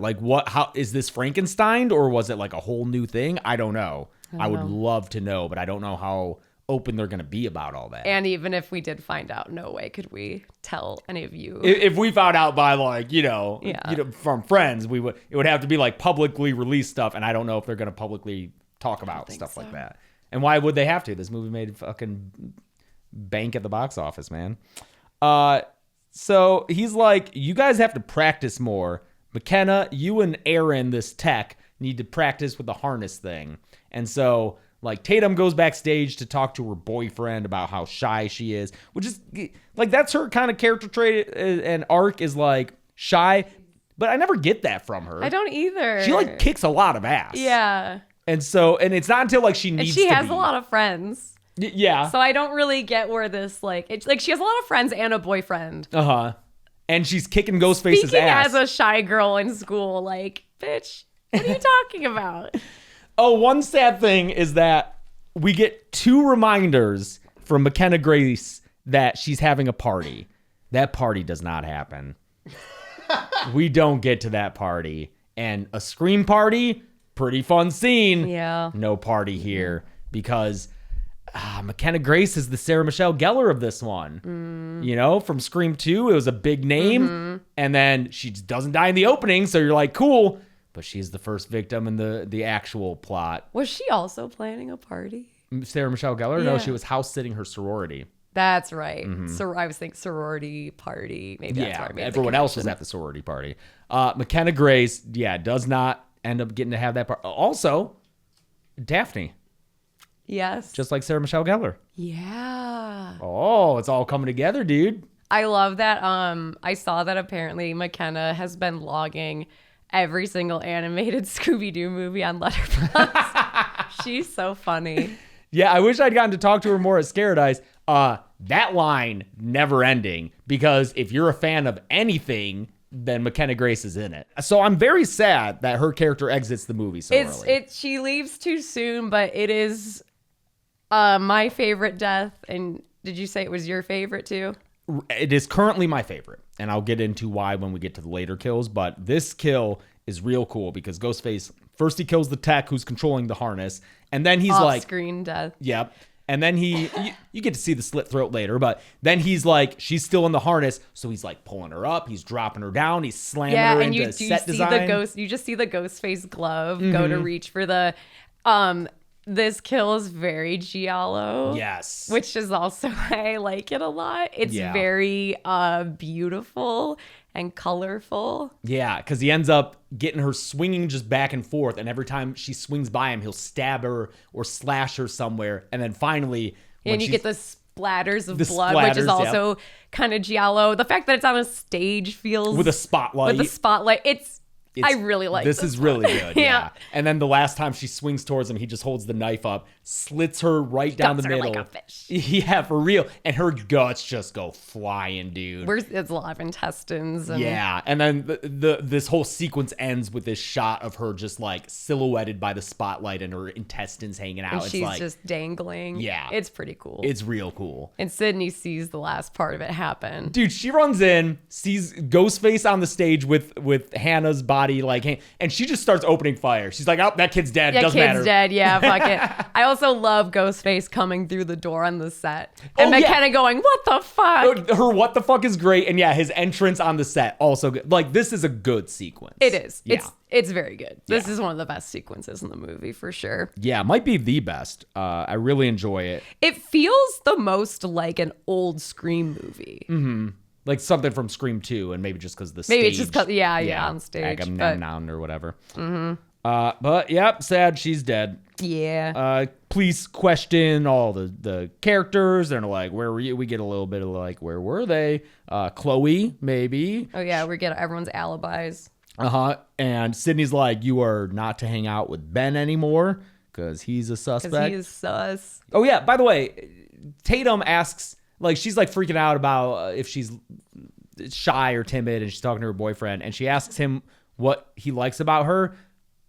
how is this Frankenstein, or was it like a whole new thing? I don't know. I would love to know, but I don't know how open they're going to be about all that. And even if we did find out, no way could we tell any of you. If we found out by from friends, it would have to be like publicly released stuff, and I don't know if they're going to publicly talk about stuff like that. And why would they have to? This movie made fucking bank at the box office, man. So he's like, you guys have to practice more. McKenna, you and Aaron, this tech, need to practice with the harness thing. And so, Tatum goes backstage to talk to her boyfriend about how shy she is, which is, that's her kind of character trait and arc is, shy. But I never get that from her. I don't either. She, kicks a lot of ass. Yeah. And so, and it's not until she needs to be. She has a lot of friends. Yeah. So I don't really get where this, she has a lot of friends and a boyfriend. Uh-huh. And she's kicking Ghostface's ass. As a shy girl in school, bitch, what are you talking about? Oh, one sad thing is that we get 2 reminders from McKenna Grace that she's having a party. That party does not happen. We don't get to that party. And a scream party... pretty fun scene. Yeah. No party here because McKenna Grace is the Sarah Michelle Gellar of this one. From Scream 2, it was a big name. And then she doesn't die in the opening. So you're like, cool. But she's the first victim in the actual plot. Was she also planning a party? Sarah Michelle Gellar? Yeah. No, she was house sitting her sorority. That's right. So I was thinking sorority party. Maybe that's where I made everyone else was at the sorority party. McKenna Grace, does not end up getting to have that part. Also, Daphne. Yes. Just like Sarah Michelle Gellar. Yeah. Oh, it's all coming together, dude. I love that. I saw that apparently McKenna has been logging every single animated Scooby-Doo movie on Letterboxd. She's so funny. Yeah, I wish I'd gotten to talk to her more at Scared Eyes. That line never ending, because if you're a fan of anything, then McKenna Grace is in it. So I'm very sad that her character exits the movie so early. She leaves too soon, but it is my favorite death. And did you say it was your favorite too? It is currently my favorite, and I'll get into why when we get to the later kills, but this kill is real cool because Ghostface, first he kills the tech who's controlling the harness, and then he's Off-screen death. Yep. And then you get to see the slit throat later, but then he's like, she's still in the harness, so he's like pulling her up, he's dropping her down, he's slamming her into set design. You just see the Ghostface glove go to reach for the this kill is very giallo. Yes. Which is also why I like it a lot. It's very beautiful and colorful. Yeah, because he ends up getting her swinging just back and forth, and every time she swings by him, he'll stab her or slash her somewhere, and then finally... And you get the splatters of blood, which is also kind of giallo. The fact that it's on a stage feels... With a spotlight. I really like this. This is really good. Yeah. And then the last time she swings towards him, he just holds the knife up, slits her right down the middle. Like a fish. Yeah, for real. And her guts just go flying, dude. It's live intestines. And... Yeah. And then this whole sequence ends with this shot of her just like silhouetted by the spotlight and her intestines hanging out. And she's just dangling. Yeah. It's pretty cool. It's real cool. And Sydney sees the last part of it happen. Dude, she runs in, sees Ghostface on the stage with Hannah's body, and she just starts opening fire. She's like, oh, that kid's dead. Doesn't matter. Kid's dead. Yeah, fuck it. I also love Ghostface coming through the door on the set. And McKenna going, what the fuck? Her what the fuck is great. And yeah, his entrance on the set, also good. Like, this is a good sequence. It is. Yeah. It's very good. This is one of the best sequences in the movie, for sure. Yeah, might be the best. I really enjoy it. It feels the most like an old Scream movie. Mm-hmm. Like something from Scream 2, and maybe just because the stage. Maybe it's just because, on stage. Agamemnon or whatever. Mm-hmm. But, yep, sad she's dead. Yeah. Police question all the characters. They're like, where were you? We get a little bit of like, where were they? Chloe, maybe. Oh, yeah, we get everyone's alibis. Uh-huh. And Sydney's like, you are not to hang out with Ben anymore because he's a suspect. Because he is sus. Oh, yeah, by the way, Tatum asks... Like, she's, like, freaking out about if she's shy or timid, and she's talking to her boyfriend, and she asks him what he likes about her.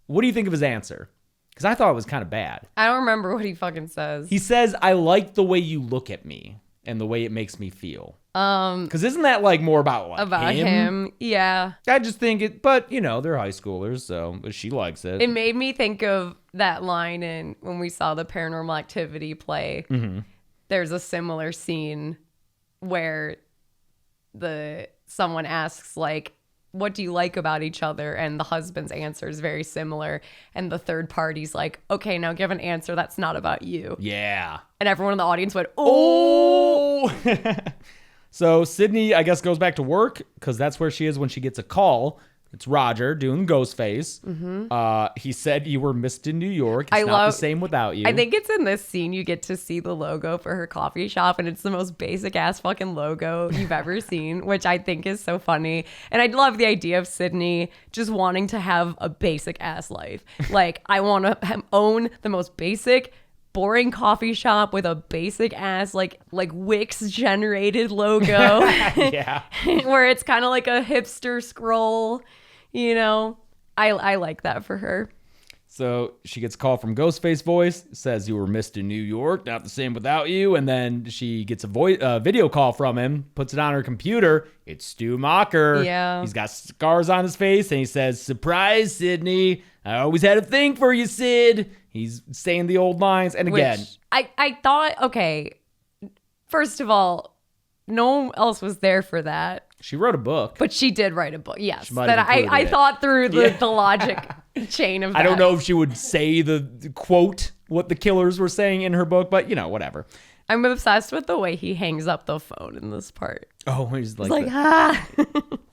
What do you think of his answer? Because I thought it was kind of bad. I don't remember what he fucking says. He says, I like the way you look at me and the way it makes me feel. Because isn't that, like, more about, like, him? Yeah. I just think it, but, you know, they're high schoolers, so she likes it. It made me think of that line in when we saw the Paranormal Activity play. Mm-hmm. There's a similar scene where someone asks, like, what do you like about each other? And the husband's answer is very similar. And the third party's like, okay, now give an answer that's not about you. Yeah. And everyone in the audience went, oh. So Sydney, I guess, goes back to work because that's where she is when she gets a call. It's Roger doing Ghostface. Mm-hmm. He said you were missed in New York. It's not the same without you. I think it's in this scene you get to see the logo for her coffee shop, and it's the most basic ass fucking logo you've ever seen, which I think is so funny. And I love the idea of Sydney just wanting to have a basic ass life. Like, I want to own the most basic, boring coffee shop with a basic ass like Wix generated logo. Yeah. Where it's kind of like a hipster scroll. You know, I like that for her. So she gets a call from Ghostface voice, says you were missed in New York, not the same without you. And then she gets a video call from him, puts it on her computer. It's Stu Macher. Yeah. He's got scars on his face, and he says, surprise, Sydney. I always had a thing for you, Sid. He's saying the old lines. And again, I thought, okay, first of all, no one else was there for that. She wrote a book. But she did write a book, yes. That I thought through the logic chain of that. I don't know if she would say the quote, what the killers were saying in her book, but, you know, whatever. I'm obsessed with the way he hangs up the phone in this part. Oh, he's like, It's like, ah.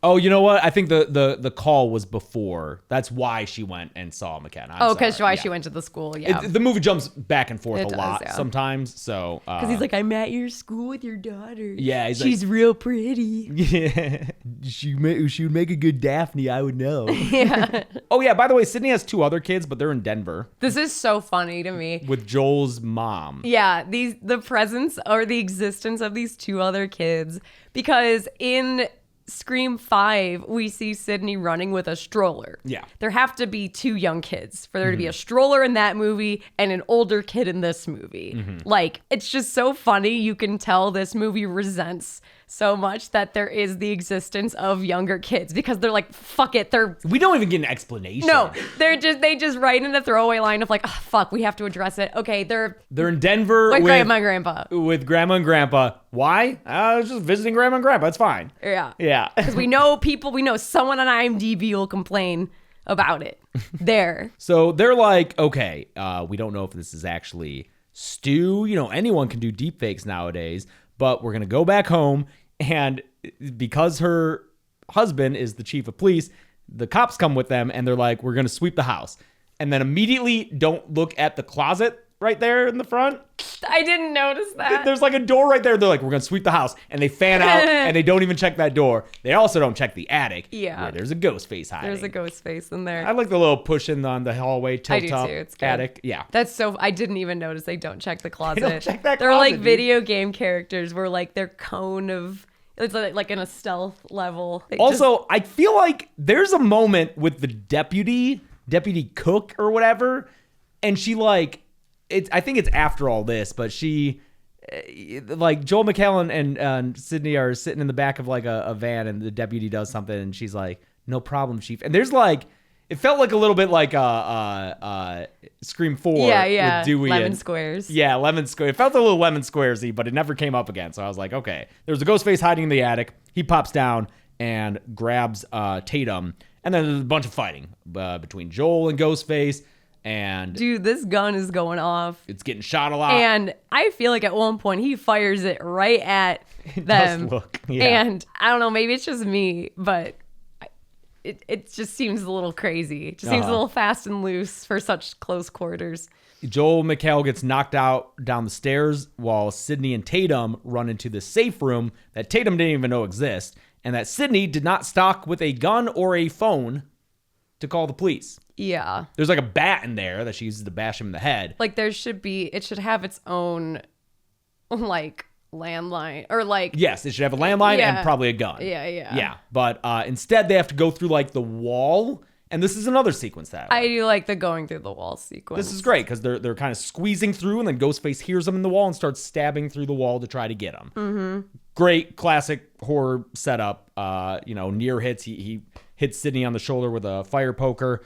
oh, you know what? I think the call was before. That's why she went and saw McKenna. Oh, because why she went to the school, yeah. The movie jumps back and forth It a does, lot yeah. sometimes. So Because he's like, I'm at your school with your daughter. Yeah, he's she's real pretty. yeah, she would make a good Daphne. I would know. Yeah. Oh yeah. By the way, Sydney has 2 other kids, but they're in Denver This is so funny to me. with Joel's mom. Yeah, the presence or the existence of these 2 other kids, because in Scream 5 we see Sydney running with a stroller. Yeah. There have to be 2 young kids for there to be a stroller in that movie and an older kid in this movie. Like, it's just so funny. You can tell this movie resents so much that there is the existence of younger kids, because they're like, fuck it, We don't even get an explanation. no, they just write in a throwaway line of like, oh, fuck, we have to address it. Okay, they're They're in Denver with with grandma and grandpa. with grandma and grandpa. Why? I was just visiting grandma and grandpa. It's fine. Yeah. Yeah. Because we know someone on IMDb will complain about it. There. So they're like, okay, we don't know if this is actually Stu. You know, anyone can do deepfakes nowadays, but we're going to go back home. And because her husband is the chief of police, the cops come with them and they're like, we're going to sweep the house. And then immediately don't look at the closet right there in the front. I didn't notice that. There's like a door right there. They're like, we're going to sweep the house. And they fan out and they don't even check that door. They also don't check the attic. Yeah. Where there's a ghost face hiding. There's a ghost face in there. I like the little push in on the hallway, I tilt do up too. It's good. attic. Yeah. That's so. I didn't even notice they don't check the closet. don't check that They're closet, like dude. video game characters where like their cone of. It's like in a stealth level. They Also, I feel like there's a moment with the deputy cook or whatever, and she like, I think it's after all this, but she, like Joel McKellen and Sydney are sitting in the back of like a van, and the deputy does something, and she's like, "No problem, chief." And there's like, it felt like a little bit like Scream 4 yeah. with Dewey Lemon and squares. Yeah, lemon square. It felt a little lemon squaresy, but it never came up again. So I was like, okay. There's a ghost face hiding in the attic. He pops down and grabs Tatum, and then there's a bunch of fighting between Joel and Ghostface, and Dude, this gun is going off. it's getting shot a lot. And I feel like at one point he fires it right at them. does look, yeah. And I don't know, maybe it's just me, but it just seems a little crazy. It just seems a little fast and loose for such close quarters. Joel McHale gets knocked out down the stairs while Sydney and Tatum run into the safe room that Tatum didn't even know exists, and that Sydney did not stock with a gun or a phone to call the police. Yeah. There's like a bat in there that she uses to bash him in the head. Like it should have its own like landline or like Yes, it should have a landline Yeah. and probably a gun. Yeah. Yeah, but instead they have to go through like the wall, and this is another sequence that I do like the going through the wall sequence. this is great because they're kind of squeezing through, and then Ghostface hears them in the wall and starts stabbing through the wall to try to get them. Mm-hmm. Great classic horror setup. Near hits. He hits Sydney on the shoulder with a fire poker.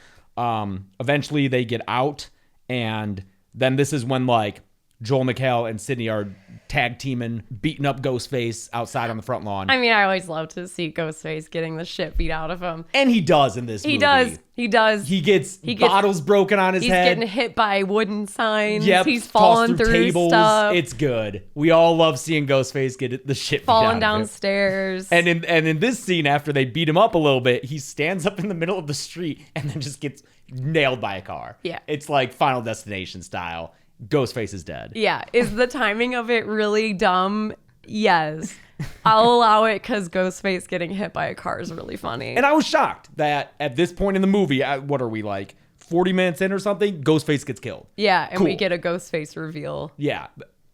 Eventually they get out, and then this is when like Joel McHale and Sydney are tag teaming, beating up Ghostface outside on the front lawn. I mean, I always love to see Ghostface getting the shit beat out of him. And he does in this movie. He does. He gets bottles broken on his He's head. getting hit by wooden signs. Yep, He's tossed falling through stuff. It's good. We all love seeing Ghostface get the shit beat out falling of him. downstairs. And in this scene, after they beat him up a little bit, he stands up in the middle of the street and then just gets nailed by a car. Yeah. It's like Final Destination style. Ghostface is dead. Yeah. Is the timing of it really dumb? Yes. I'll allow it because Ghostface getting hit by a car is really funny. And I was shocked that at this point in the movie, what are we, like 40 minutes in or something? Ghostface gets killed. Yeah, and we Cool. get a Ghostface reveal. Yeah.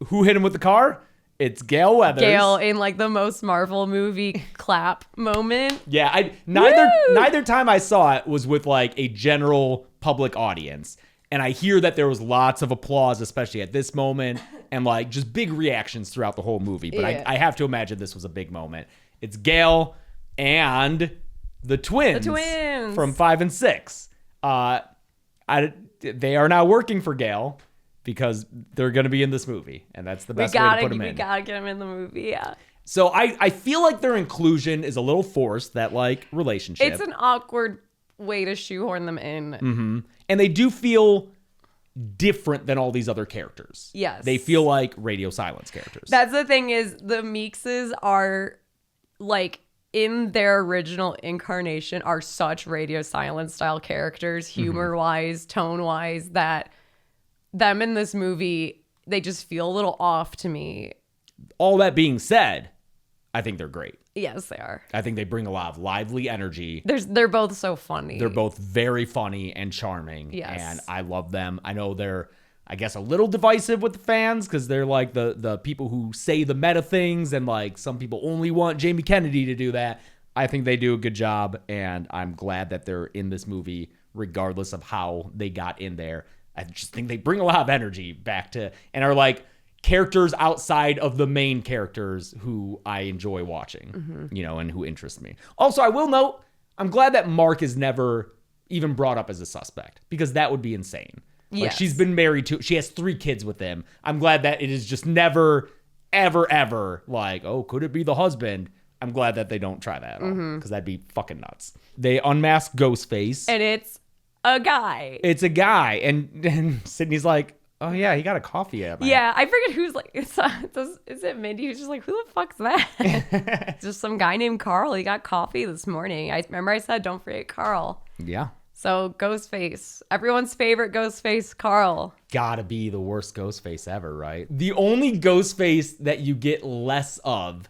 Who hit him with the car? It's Gail Weathers. Gail in like the most Marvel movie clap moment. Yeah, neither time I saw it was with like a general public audience. And I hear that there was lots of applause, especially at this moment, and like just big reactions throughout the whole movie. But Yeah. I have to imagine this was a big moment. It's Gail and the twins. From 5 and 6. They are now working for Gail because they're going to be in this movie. And that's the best way to put them in. We gotta get him in the movie, yeah. So I feel like their inclusion is a little forced, that like relationship. It's an awkward way to shoehorn them in. Mm-hmm. And they do feel different than all these other characters. Yes. They feel like radio silence characters. That's the thing is the Meekses are like in their original incarnation are such radio silence style characters, humor wise, tone wise, that them in this movie, they just feel a little off to me. All that being said, I think they're great. Yes, they are. I think they bring a lot of lively energy. They're both so funny. They're both very funny and charming. Yes. And I love them. I know they're, I guess, a little divisive with the fans because they're like the people who say the meta things, and like some people only want Jamie Kennedy to do that. I think they do a good job, and I'm glad that they're in this movie regardless of how they got in there. I just think they bring a lot of energy back to, and are like characters outside of the main characters who I enjoy watching, you know, and who interest me. Also, I will note, I'm glad that Mark is never even brought up as a suspect, because that would be insane. Like, Yes. she's been married to, she has 3 kids with him. I'm glad that it is just never, ever like, oh, could it be the husband? I'm glad that they don't try that at all, because that'd be fucking nuts. They unmask Ghostface. And it's a guy. It's a guy. And Sydney's like, oh yeah, he got a coffee at my Yeah, I forget who's like, is it Mindy who's just like, who the fuck's that? It's just some guy named Carl. He got coffee this morning. I remember I said, don't forget Carl. Yeah. So Ghostface, everyone's favorite Ghostface, Carl. Gotta be the worst Ghostface ever, right? The only Ghostface that you get less of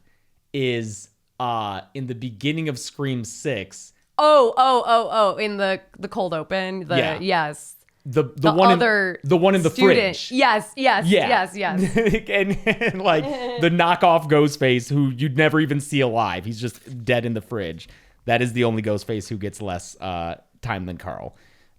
is in the beginning of Scream 6. Oh, in the cold open. Yeah. Yes. The one other in the one in the student. fridge. Yes. Yeah. and like the knockoff Ghostface who you'd never even see alive. He's just dead in the fridge. That is the only Ghostface who gets less time than Carl.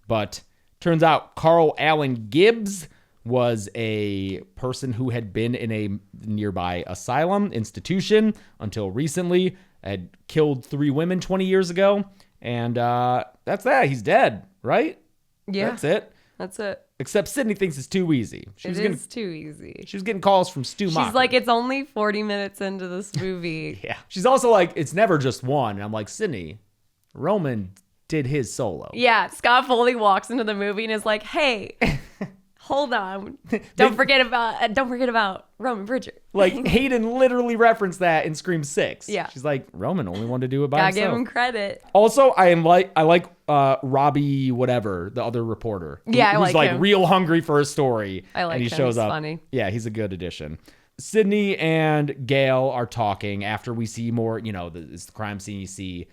But turns out Carl Allen Gibbs was a person who had been in a nearby asylum institution until recently, had killed 3 women 20 years ago. And that's that. He's dead, right? Yeah. That's it. That's it. Except Sydney thinks it's too easy. It's too easy. She was getting calls from Stu Mocker. She's like, it's only 40 minutes into this movie. Yeah. She's also like, it's never just one. And I'm like, Sydney, Roman did his solo. Yeah, Scott Foley walks into the movie and is like, "Hey, hold on, don't forget about Roman Bridger." Like Hayden literally referenced that in Scream 6. Yeah. She's like, Roman only wanted to do it by Gotta himself. give him credit. Also, I like Robbie whatever, the other reporter. Yeah, I who's like him. real hungry for a story. I like and he him. shows He's up. funny. Yeah, he's a good addition. Sydney and Gail are talking after we see more, it's the crime scene. You see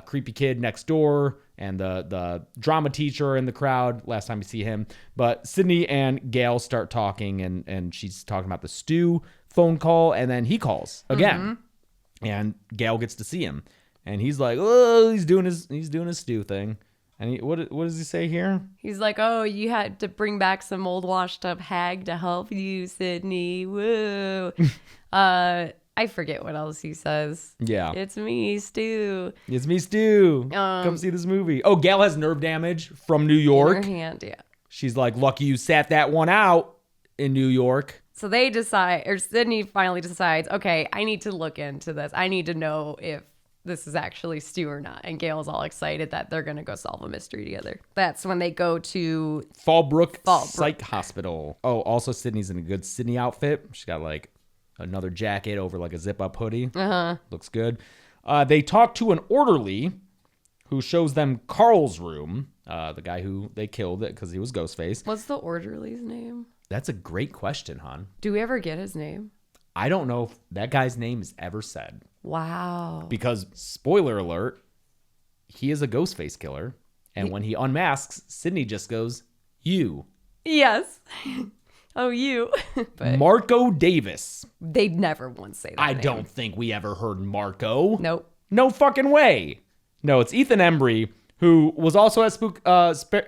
creepy kid next door and the drama teacher in the crowd last time you see him. But Sydney and Gail start talking and she's talking about the Stu phone call, and then he calls again. And Gail gets to see him. And he's like, oh, he's doing his Stu thing. And what does he say here? He's like, "Oh, you had to bring back some old washed up hag to help you, Sydney. Woo." I forget what else he says. Yeah. It's me, Stu. It's me, Stu. Come see this movie. Oh, Gail has nerve damage from New York. In her hand, yeah. She's like, lucky you sat that one out in New York. So they decide, or Sydney finally decides, okay, I need to look into this. I need to know if this is actually Stu or not. And Gail's all excited that they're going to go solve a mystery together. That's when they go to Fallbrook Psych Hospital. Oh, also Sydney's in a good Sydney outfit. She's got like another jacket over like a zip-up hoodie. Looks good. They talk to an orderly who shows them Carl's room, the guy who they killed because he was Ghostface. What's the orderly's name? That's a great question, hon. Do we ever get his name? I don't know if that guy's name is ever said. Wow. Because, spoiler alert, he is a Ghostface killer. And when he unmasks, Sydney just goes, you. Yes. Oh, you. But Marco Davis. they'd never once say that I name. don't think we ever heard Marco. Nope. No fucking way. No, it's Ethan Embry, who was also at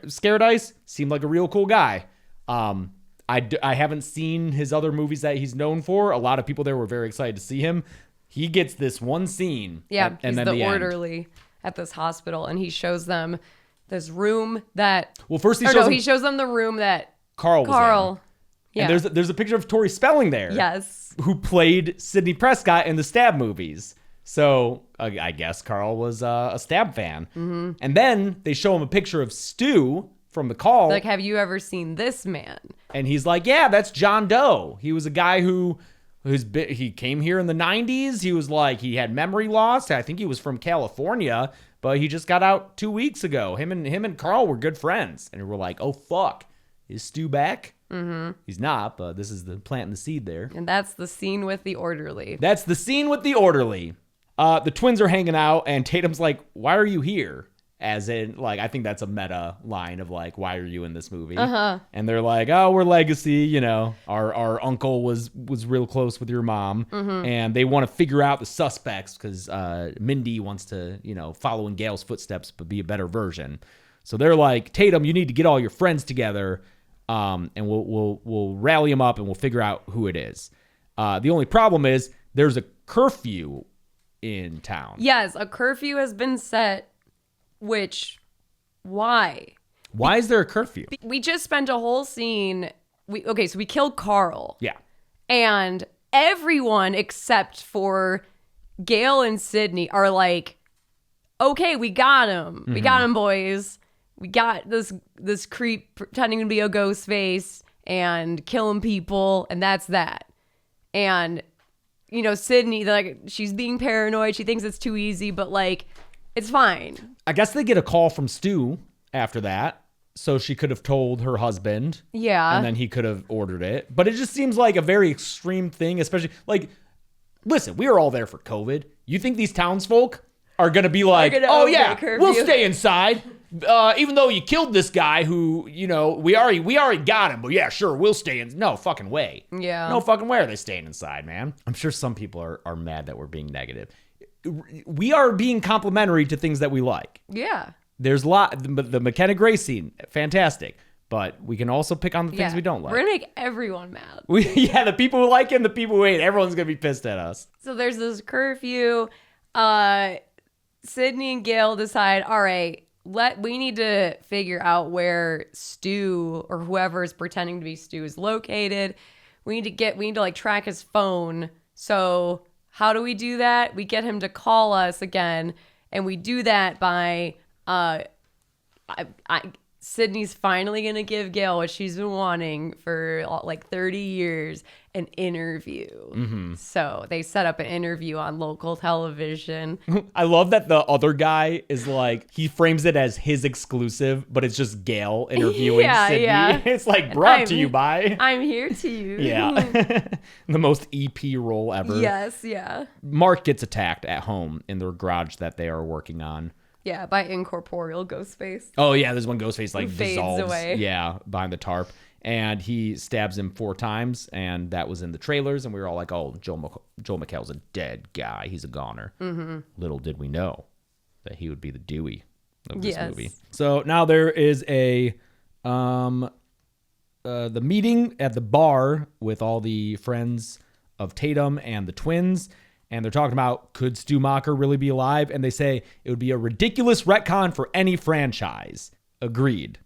Scared Seemed like a real cool guy. I haven't seen his other movies that he's known for. A lot of people there were very excited to see him. He gets this one scene. Yeah, and he's then the end. orderly at this hospital, and he shows them this room that... Well, first he he shows them the room that Carl was in. Yeah. And there's a picture of Tori Spelling there. Yes. Who played Sidney Prescott in the Stab movies. So I guess Carl was a Stab fan. Mm-hmm. And then they show him a picture of Stu from the call. Like, have you ever seen this man? And he's like, yeah, that's John Doe. He was a guy he came here in the 90s. He was like, he had memory loss. I think he was from California, but he just got out 2 weeks ago. Him and Carl were good friends. And we're like, oh, fuck. Is Stu back? Mm-hmm. He's not, but this is the planting the seed there. And that's the scene with the orderly. That's the scene with the orderly. The twins are hanging out, and Tatum's like, why are you here? As in, like, I think that's a meta line of, like, why are you in this movie? Uh-huh. And they're like, oh, we're legacy, you know. Our uncle was real close with your mom. Mm-hmm. And they want to figure out the suspects because Mindy wants to, you know, follow in Gail's footsteps but be a better version. So they're like, Tatum, you need to get all your friends together, and we'll rally them up and we'll figure out who it is. The only problem is there's a curfew in town. Yes, a curfew has been set. Which, why? Why is there a curfew? We just spent a whole scene. So we killed Carl. Yeah. And everyone except for Gail and Sydney are like, okay, we got him. Mm-hmm. We got him, boys. We got this creep pretending to be a ghost face and killing people, and that's that. And, you know, Sydney, like, she's being paranoid. She thinks it's too easy, but, like, it's fine. I guess they get a call from Stu after that, so she could have told her husband. Yeah. And then he could have ordered it. But it just seems like a very extreme thing, especially, like, listen, we were all there for COVID. You think these townsfolk are going to be like, oh, yeah, we'll stay inside, even though you killed this guy who, you know, we already got him, but yeah, sure, we'll stay in. No fucking way. Yeah. No fucking way are they staying inside, man. I'm sure some people are mad that we're being negative. We are being complimentary to things that we like. Yeah. There's a lot. The McKenna Grace scene, fantastic. But we can also pick on the things we don't like. We're going to make everyone mad. The people who like him, the people who hate, everyone's going to be pissed at us. So there's this curfew. Sydney and Gail decide, all right, we need to figure out where Stu or whoever is pretending to be Stu is located. We need to like track his phone. So how do we do that? We get him to call us again, and we do that by Sydney's finally going to give Gail what she's been wanting for like 30 years, an interview. Mm-hmm. So they set up an interview on local television. I love that the other guy is like, he frames it as his exclusive, but it's just Gail interviewing Sydney. Yeah. It's like brought to you by... I'm here to you. Yeah. The most EP role ever. Yes, yeah. Mark gets attacked at home in their garage that they are working on. Yeah, by incorporeal Ghostface. Oh, yeah, there's one Ghostface like dissolves away. Yeah, behind the tarp. And he stabs him 4 times, and that was in the trailers, and we were all like, oh, Joel McHale's a dead guy. He's a goner. Mm-hmm. Little did we know that he would be the Dewey of this movie. So now there is the meeting at the bar with all the friends of Tatum and the twins, and they're talking about, could Stu Macher really be alive? And they say it would be a ridiculous retcon for any franchise. Agreed.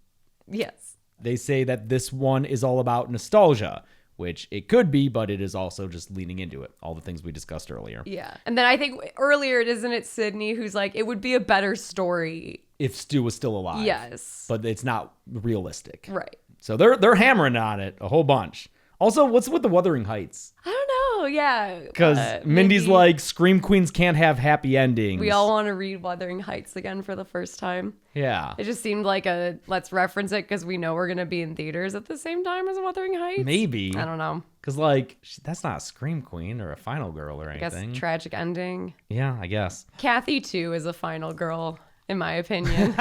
Yes. They say that this one is all about nostalgia, which it could be, but it is also just leaning into it. All the things we discussed earlier. Yeah. And then I think earlier, isn't it Sydney who's like, it would be a better story if Stu was still alive. Yes. But it's not realistic. Right. So they're hammering on it a whole bunch. Also, what's with the Wuthering Heights? I don't know. Yeah. Because Mindy's like, Scream Queens can't have happy endings. We all want to read Wuthering Heights again for the first time. Yeah. It just seemed like let's reference it because we know we're going to be in theaters at the same time as Wuthering Heights. Maybe. I don't know. Because, like, that's not a Scream Queen or a final girl or anything. I guess tragic ending. Yeah, I guess. Kathy, too, is a final girl, in my opinion.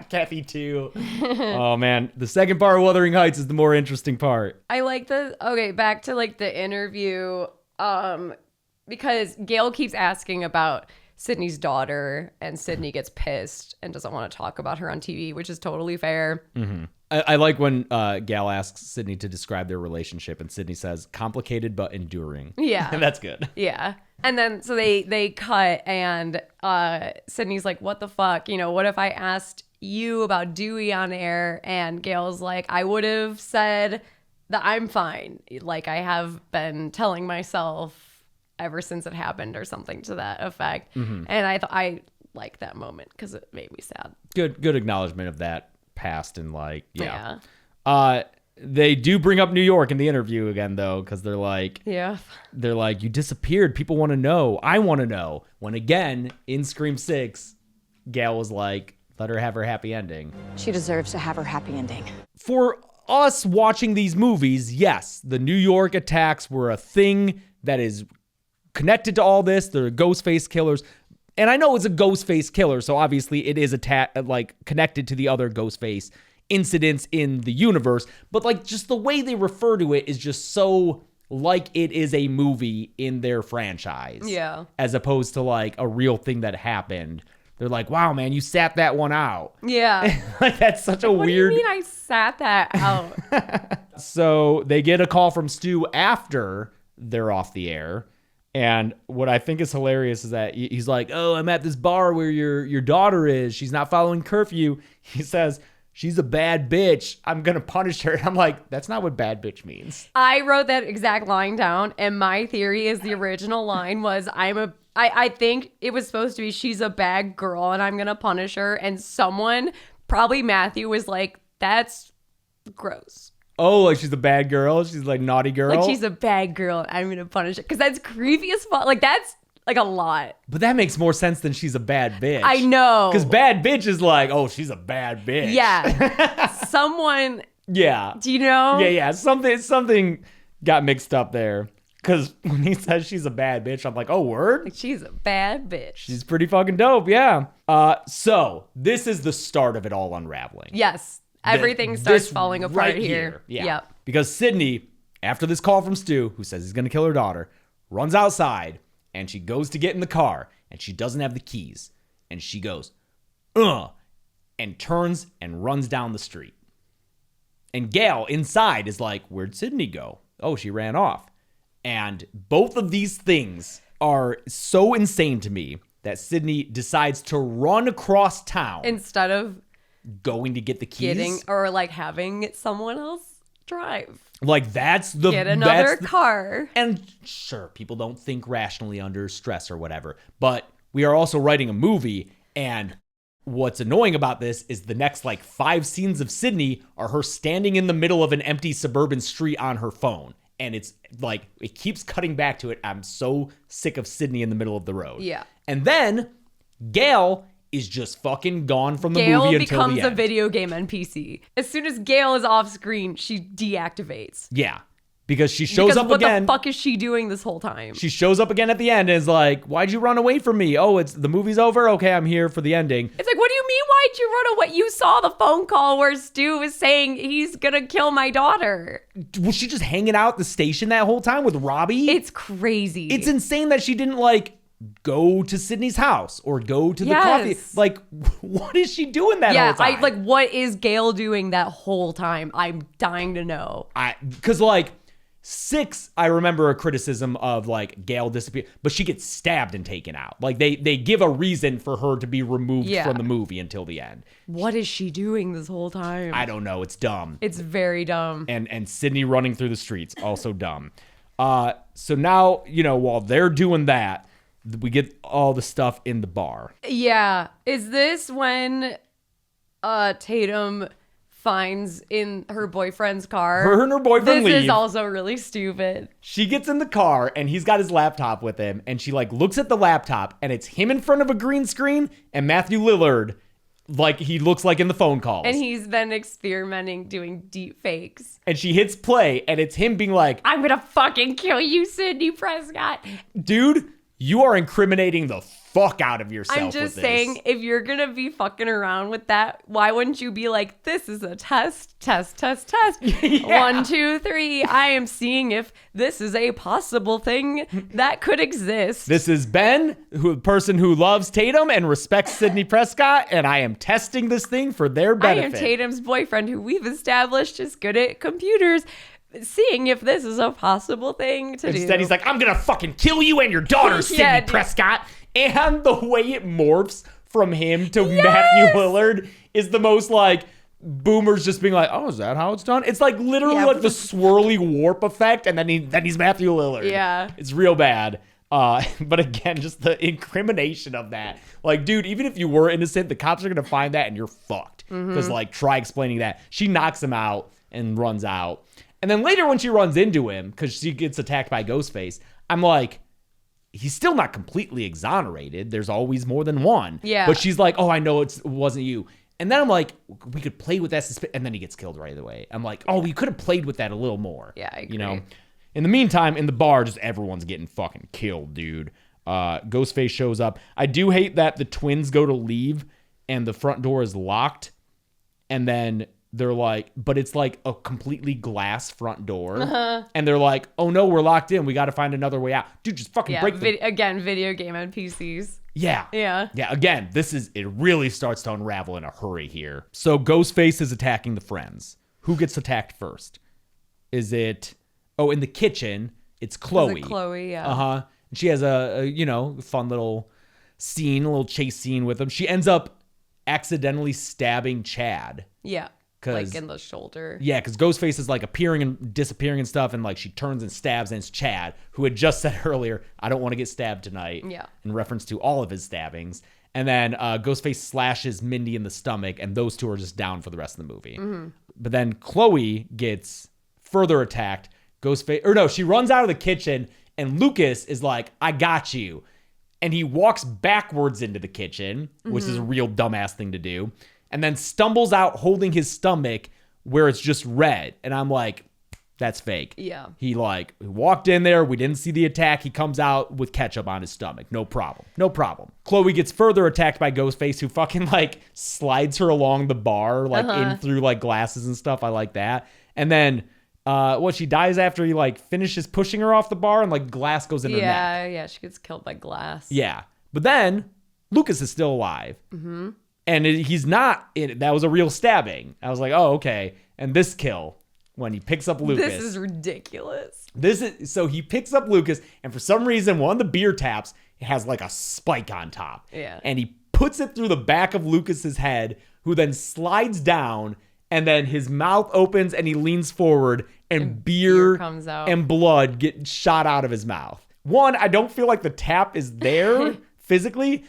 Kathy, too. Oh, man. The second part of Wuthering Heights is the more interesting part. I like back to, like, the interview, because Gail keeps asking about Sydney's daughter, and Sydney gets pissed and doesn't want to talk about her on TV, which is totally fair. Mm-hmm. I like when Gail asks Sydney to describe their relationship, and Sydney says, complicated but enduring. Yeah. That's good. Yeah. And then so they cut, and Sydney's like, what the fuck? You know, what if I asked you about Dewey on air? And Gail's like, I would have said that I'm fine. Like I have been telling myself ever since it happened, or something to that effect. Mm-hmm. And I like that moment because it made me sad. Good acknowledgement of that passed and like, they do bring up New York in the interview again, though, because they're like, you disappeared. People want to know. I want to know. When again, in Scream 6, Gail was like, let her have her happy ending. She deserves to have her happy ending. For us watching these movies, yes, the New York attacks were a thing that is connected to all this. They're Ghostface killers. And I know it's a Ghostface killer, so obviously it is connected to the other Ghostface incidents in the universe, but like just the way they refer to it is just so like it is a movie in their franchise. Yeah. As opposed to like a real thing that happened. They're like, wow, man, you sat that one out. Yeah. Like that's such a weird. What do you mean I sat that out? So they get a call from Stu after they're off the air. And what I think is hilarious is that he's like, oh, I'm at this bar where your daughter is. She's not following curfew. He says, she's a bad bitch. I'm going to punish her. And I'm like, that's not what bad bitch means. I wrote that exact line down. And my theory is the original line was, I think it was supposed to be, she's a bad girl and I'm going to punish her. And someone, probably Matthew, was like, that's gross. Oh, like she's a bad girl? She's like naughty girl? Like she's a bad girl and I'm going to punish her. Because that's creepy as fuck. Like that's like a lot. But that makes more sense than she's a bad bitch. I know. Because bad bitch is like, oh, she's a bad bitch. Yeah. Someone. Yeah. Do you know? Yeah. Something got mixed up there. Because when he says she's a bad bitch, I'm like, oh, word? Like she's a bad bitch. She's pretty fucking dope, yeah. So this is the start of it all unraveling. Yes. Everything starts falling apart right here. Yeah. Yep. Because Sydney, after this call from Stu, who says he's going to kill her daughter, runs outside and she goes to get in the car and she doesn't have the keys. And she goes, and turns and runs down the street. And Gail inside is like, where'd Sydney go? Oh, she ran off. And both of these things are so insane to me that Sydney decides to run across town instead of going to get the keys or like having someone else drive. Like get another car. And sure, people don't think rationally under stress or whatever, but we are also writing a movie, and what's annoying about this is the next like 5 scenes of Sydney are her standing in the middle of an empty suburban street on her phone. And it's like, it keeps cutting back to it. I'm so sick of Sydney in the middle of the road. Yeah. And then Gail is just fucking gone from the movie until the end. Gail becomes a video game NPC. As soon as Gail is off screen, she deactivates. Yeah. Because she shows up again. What the fuck is she doing this whole time? She shows up again at the end and is like, why'd you run away from me? Oh, the movie's over? Okay, I'm here for the ending. It's like, what do you mean, why'd you run away? You saw the phone call where Stu was saying he's gonna kill my daughter. Was she just hanging out at the station that whole time with Robbie? It's crazy. It's insane that she didn't like go to Sydney's house or go to the coffee. Like, what is she doing that whole time? What is Gail doing that whole time? I'm dying to know. Because like 6, I remember a criticism of like Gail disappear, but she gets stabbed and taken out. Like they give a reason for her to be removed from the movie until the end. What is she doing this whole time? I don't know. It's dumb. It's very dumb. And Sydney running through the streets, also dumb. So now, while they're doing that, we get all the stuff in the bar. Yeah. Is this when Tatum finds in her boyfriend's car? Her and her boyfriend leave. This is also really stupid. She gets in the car and he's got his laptop with him, and she like looks at the laptop and it's him in front of a green screen and Matthew Lillard like he looks like in the phone calls. And he's been experimenting doing deep fakes. And she hits play and it's him being like, I'm gonna fucking kill you, Sidney Prescott. Dude, you are incriminating the fuck out of yourself. I'm just saying, if you're gonna be fucking around with that, why wouldn't you be like, this is a test. Yeah. 1, 2, 3. I am seeing if this is a possible thing that could exist. This is Ben, person who loves Tatum and respects Sidney Prescott, and I am testing this thing for their benefit. I am Tatum's boyfriend, who we've established is good at computers, seeing if this is a possible thing to do. Instead, he's like, I'm gonna fucking kill you and your daughter, Sidney Prescott. And the way it morphs from him to Matthew Lillard is the most like boomers just being like, oh, is that how it's done? It's like literally like the swirly warp effect, and then he's Matthew Lillard. Yeah. It's real bad. But again, just the incrimination of that. Like, dude, even if you were innocent, the cops are gonna find that and you're fucked. Because like, try explaining that. She knocks him out and runs out. And then later when she runs into him, because she gets attacked by Ghostface, I'm like, he's still not completely exonerated. There's always more than one. Yeah. But she's like, oh, I know it wasn't you. And then I'm like, we could play with that. And then he gets killed right away. I'm like, oh, we could have played with that a little more. Yeah, I agree. You know? In the meantime, in the bar, just everyone's getting fucking killed, dude. Ghostface shows up. I do hate that the twins go to leave and the front door is locked. And then they're like, but it's like a completely glass front door. And they're like, oh no, we're locked in. We got to find another way out. Dude, just fucking break the... Again, video game and PCs. Yeah. Yeah. Yeah. Again, it really starts to unravel in a hurry here. So Ghostface is attacking the friends. Who gets attacked first? Is it, in the kitchen, it's Chloe. Chloe, yeah. Uh-huh. She has a fun little scene, a little chase scene with him. She ends up accidentally stabbing Chad. Yeah. Like in the shoulder. Yeah, because Ghostface is like appearing and disappearing and stuff, and like she turns and stabs, and it's Chad, who had just said earlier, I don't want to get stabbed tonight. Yeah. In reference to all of his stabbings. And then Ghostface slashes Mindy in the stomach, and those two are just down for the rest of the movie. Mm-hmm. But then Chloe gets further attacked. She runs out of the kitchen, and Lucas is like, I got you. And he walks backwards into the kitchen, which is a real dumbass thing to do, and then stumbles out holding his stomach where it's just red. And I'm like, that's fake. Yeah. He walked in there. We didn't see the attack. He comes out with ketchup on his stomach. No problem. No problem. Chloe gets further attacked by Ghostface, who fucking like slides her along the bar, like in through like glasses and stuff. I like that. And then she dies after he like finishes pushing her off the bar and like glass goes in her neck. Yeah, she gets killed by glass. Yeah. But then Lucas is still alive. Mm-hmm. And he's not in it. That was a real stabbing. I was like, oh, okay. And this kill, when he picks up Lucas. This is ridiculous. So he picks up Lucas, and for some reason, one of the beer taps has like a spike on top. Yeah. And he puts it through the back of Lucas's head, who then slides down, and then his mouth opens and he leans forward, and beer comes out. And blood get shot out of his mouth. One, I don't feel like the tap is there physically.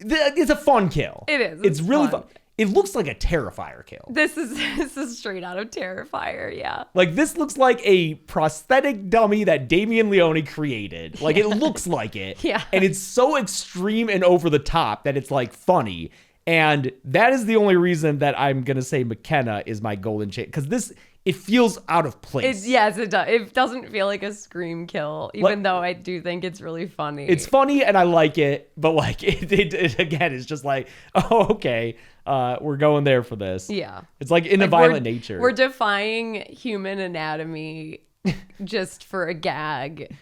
It's a fun kill. It is. It's really fun. It looks like a Terrifier kill. This is straight out of Terrifier, yeah. Like, this looks like a prosthetic dummy that Damien Leone created. Like, it looks like it. Yeah. And it's so extreme and over the top that it's, like, funny. And that is the only reason that I'm going to say McKenna is my golden chick. Because it feels out of place. Yes, it does. It doesn't feel like a scream kill, even though I do think it's really funny. It's funny and I like it, but like it again, it's just like, oh, okay, we're going there for this. Yeah. It's like in a violent nature. We're defying human anatomy just for a gag.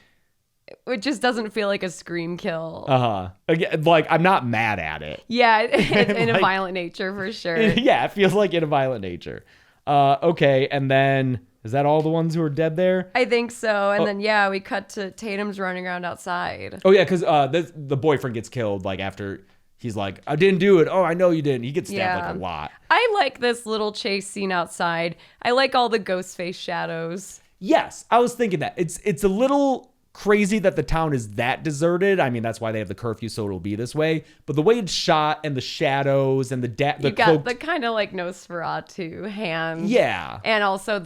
It just doesn't feel like a scream kill. Again, like, I'm not mad at it. Yeah, it's in a violent nature for sure. Yeah, it feels like in a violent nature. Okay, and then is that all the ones who are dead there? I think so. And then we cut to Tatum's running around outside. Oh yeah, because the boyfriend gets killed like after he's like, I didn't do it. Oh, I know you didn't. He gets stabbed like a lot. I like this little chase scene outside. I like all the Ghostface shadows. Yes, I was thinking that. It's a little crazy that the town is that deserted. I mean, that's why they have the curfew, so it'll be this way. But the way it's shot and the shadows and you got the kind of like Nosferatu hand. Yeah. And also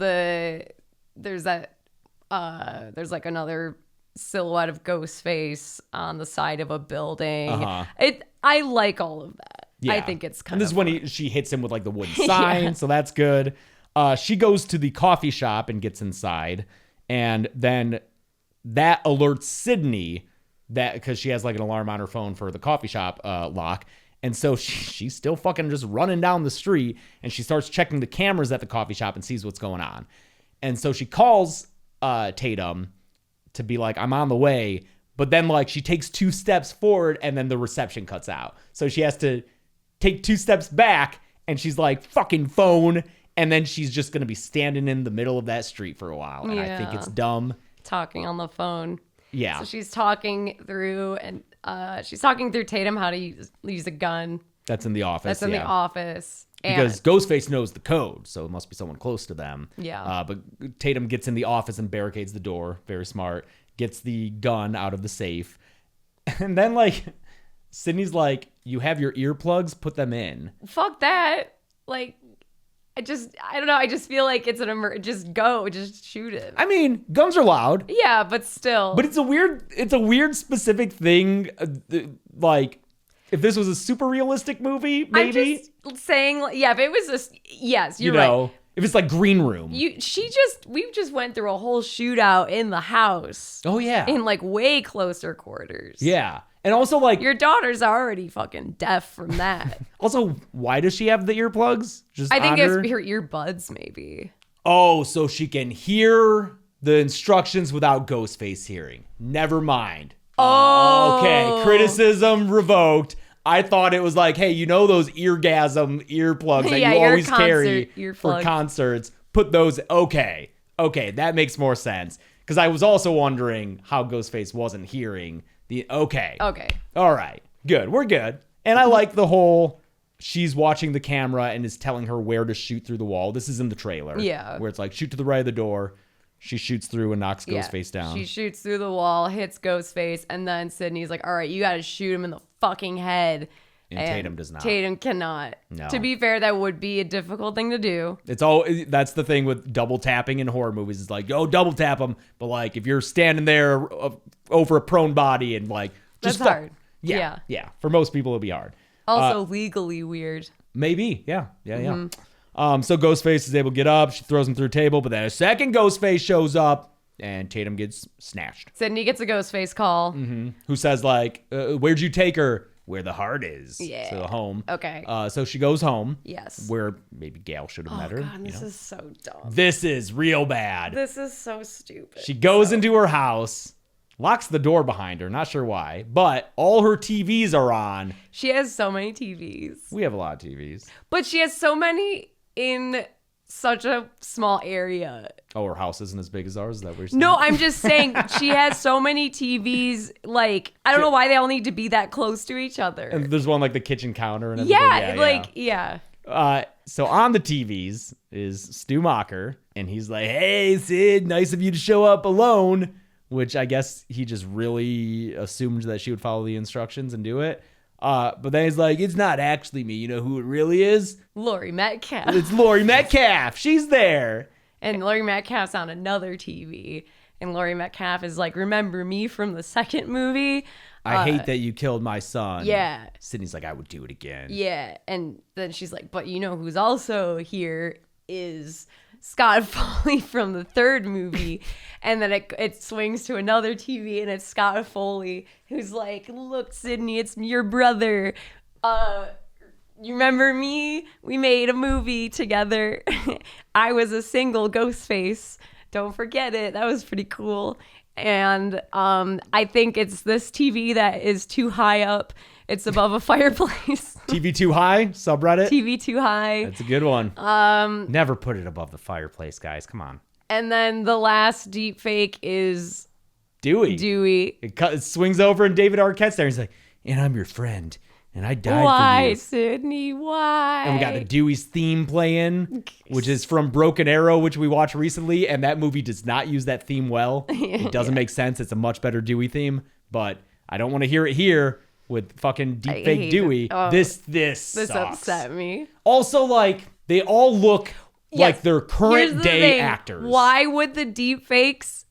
there's like another silhouette of Ghostface on the side of a building. I like all of that. Yeah. I think it's kind of. And this is when she hits him with like the wooden sign, so that's good. She goes to the coffee shop and gets inside, and then that alerts Sydney that because she has like an alarm on her phone for the coffee shop lock. And so she's still fucking just running down the street, and she starts checking the cameras at the coffee shop and sees what's going on. And so she calls Tatum to be like, I'm on the way. But then like she takes 2 steps forward and then the reception cuts out. So she has to take 2 steps back, and she's like, fucking phone. And then she's just going to be standing in the middle of that street for a while. And I think it's dumb. Talking on the phone. Yeah. So she's talking through Tatum how to use a gun. That's in the office. That's in the office. Because Ghostface knows the code, so it must be someone close to them. Yeah. But Tatum gets in the office and barricades the door. Very smart. Gets the gun out of the safe. And then, like, Sydney's like, you have your earplugs? Put them in. Fuck that. Like, I don't know. I just feel like it's just shoot him. I mean, guns are loud. Yeah, but still. But it's a weird specific thing. Like, if this was a super realistic movie, maybe. I'm just saying, yeah, if it was yes, you're right. right. If it's like Green Room. We just went through a whole shootout in the house. Oh, yeah. In like way closer quarters. Yeah. And also, like, your daughter's already fucking deaf from that. Also, why does she have the earplugs? I think it's her earbuds, maybe. Oh, so she can hear the instructions without Ghostface hearing. Never mind. Oh. Okay. Criticism revoked. I thought it was like, hey, you know those eargasm earplugs that you always carry for concerts? Put those. Okay, that makes more sense. Because I was also wondering how Ghostface wasn't hearing the. Okay. All right. Good. We're good. And I like the whole. She's watching the camera and is telling her where to shoot through the wall. This is in the trailer. Yeah. Where it's like, shoot to the right of the door. She shoots through and knocks Ghostface down. She shoots through the wall, hits Ghostface, and then Sydney's like, all right, you got to shoot him in the fucking head. And Tatum does not. Tatum cannot. No. To be fair, that would be a difficult thing to do. That's the thing with double tapping in horror movies. It's like, oh, double tap them. But like, if you're standing there over a prone body and like, just that's hard. Yeah. For most people, it'll be hard. Also legally weird. Maybe. Yeah. So Ghostface is able to get up. She throws him through a table, but then a second Ghostface shows up and Tatum gets snatched. Sydney gets a Ghostface call. Mm-hmm. Who says like, where'd you take her? Where the heart is. Yeah. So home. Okay. So she goes home. Yes. Where maybe Gail should have met her. God, this is so dumb. This is real bad. This is so stupid. She goes into her house, locks the door behind her. Not sure why, but all her TVs are on. She has so many TVs. We have a lot of TVs. But she has so many in such a small area. Oh, her house isn't as big as ours? Is that what you're saying? No, I'm just saying she has so many TVs. Like, I don't know why they all need to be that close to each other. And there's one like the kitchen counter and everything. Yeah. So on the TVs is Stu Macher, and he's like, hey, Sid, nice of you to show up alone, which I guess he just really assumed that she would follow the instructions and do it. But then he's like, it's not actually me. You know who it really is? Laurie Metcalf. It's Laurie Metcalf. She's there. And Laurie Metcalf's on another TV. And Laurie Metcalf is like, remember me from the second movie? I hate that you killed my son. Yeah. Sydney's like, I would do it again. Yeah. And then she's like, but you know who's also here is Scott Foley from the third movie. And then it swings to another TV and it's Scott Foley who's like, look, Sydney, it's your brother. You remember me? We made a movie together. I was a single Ghostface. Don't forget it. That was pretty cool. And I think it's this TV that is too high up. It's above a fireplace. TV too high? Subreddit? TV too high. That's a good one. Never put it above the fireplace, guys. Come on. And then the last deep fake is Dewey. It swings over and David Arquette's there. He's like, and I'm your friend. And I died for you. Why, Sydney? Why? And we got the Dewey's theme playing, which is from Broken Arrow, which we watched recently. And that movie does not use that theme well. It doesn't make sense. It's a much better Dewey theme. But I don't want to hear it here with fucking deepfake Dewey. Oh, this sucks. upset me. Also, like, they all look like they're current day actors. Why would the deepfakes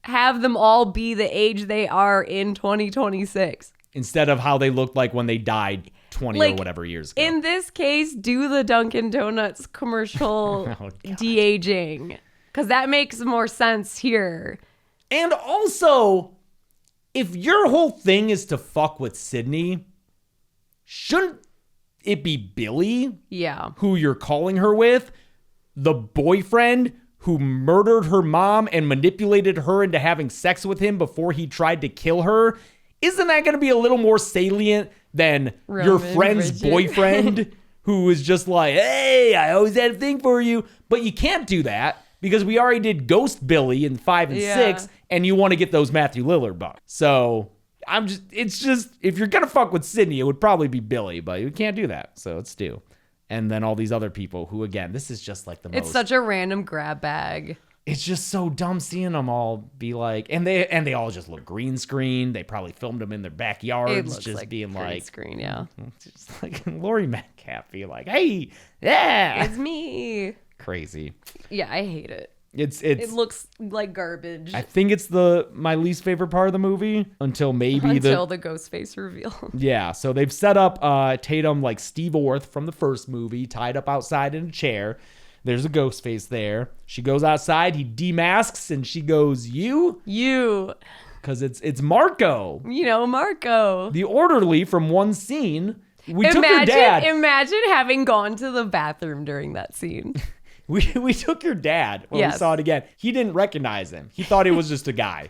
have them all be the age they are in 2026? Instead of how they looked like when they died 20 or whatever years ago. In this case, do the Dunkin' Donuts commercial de-aging. Because that makes more sense here. And also, if your whole thing is to fuck with Sydney, shouldn't it be Billy? Yeah. Who you're calling her with? The boyfriend who murdered her mom and manipulated her into having sex with him before he tried to kill her? Isn't that going to be a little more salient than your friend's boyfriend who is just like, hey, I always had a thing for you. But you can't do that because we already did Ghost Billy in 5 and 6, and you want to get those Matthew Lillard bucks. So it's just, if you're going to fuck with Sydney, it would probably be Billy, but you can't do that. So it's Stu. And then all these other people who, again, this is just like the most. It's such a random grab bag. it's just so dumb seeing them all be like, and they all just look green screen. They probably filmed them in their backyards, It looks just like being green like, screen, yeah. just like Laurie Metcalf be like, hey, yeah, It's me. crazy. Yeah, I hate it. It looks like garbage I think it's my least favorite part of the movie until maybe until the Ghostface reveal. Yeah, so they've set up Tatum like Steve Orth from the first movie, tied up outside in a chair. There's a ghost face there. She goes outside, he demasks, and she goes, You? Because it's Marco. Marco. The orderly from one scene. We took your dad. Imagine having gone to the bathroom during that scene. We took your dad when we saw it again. He didn't recognize him. He thought it was just a guy.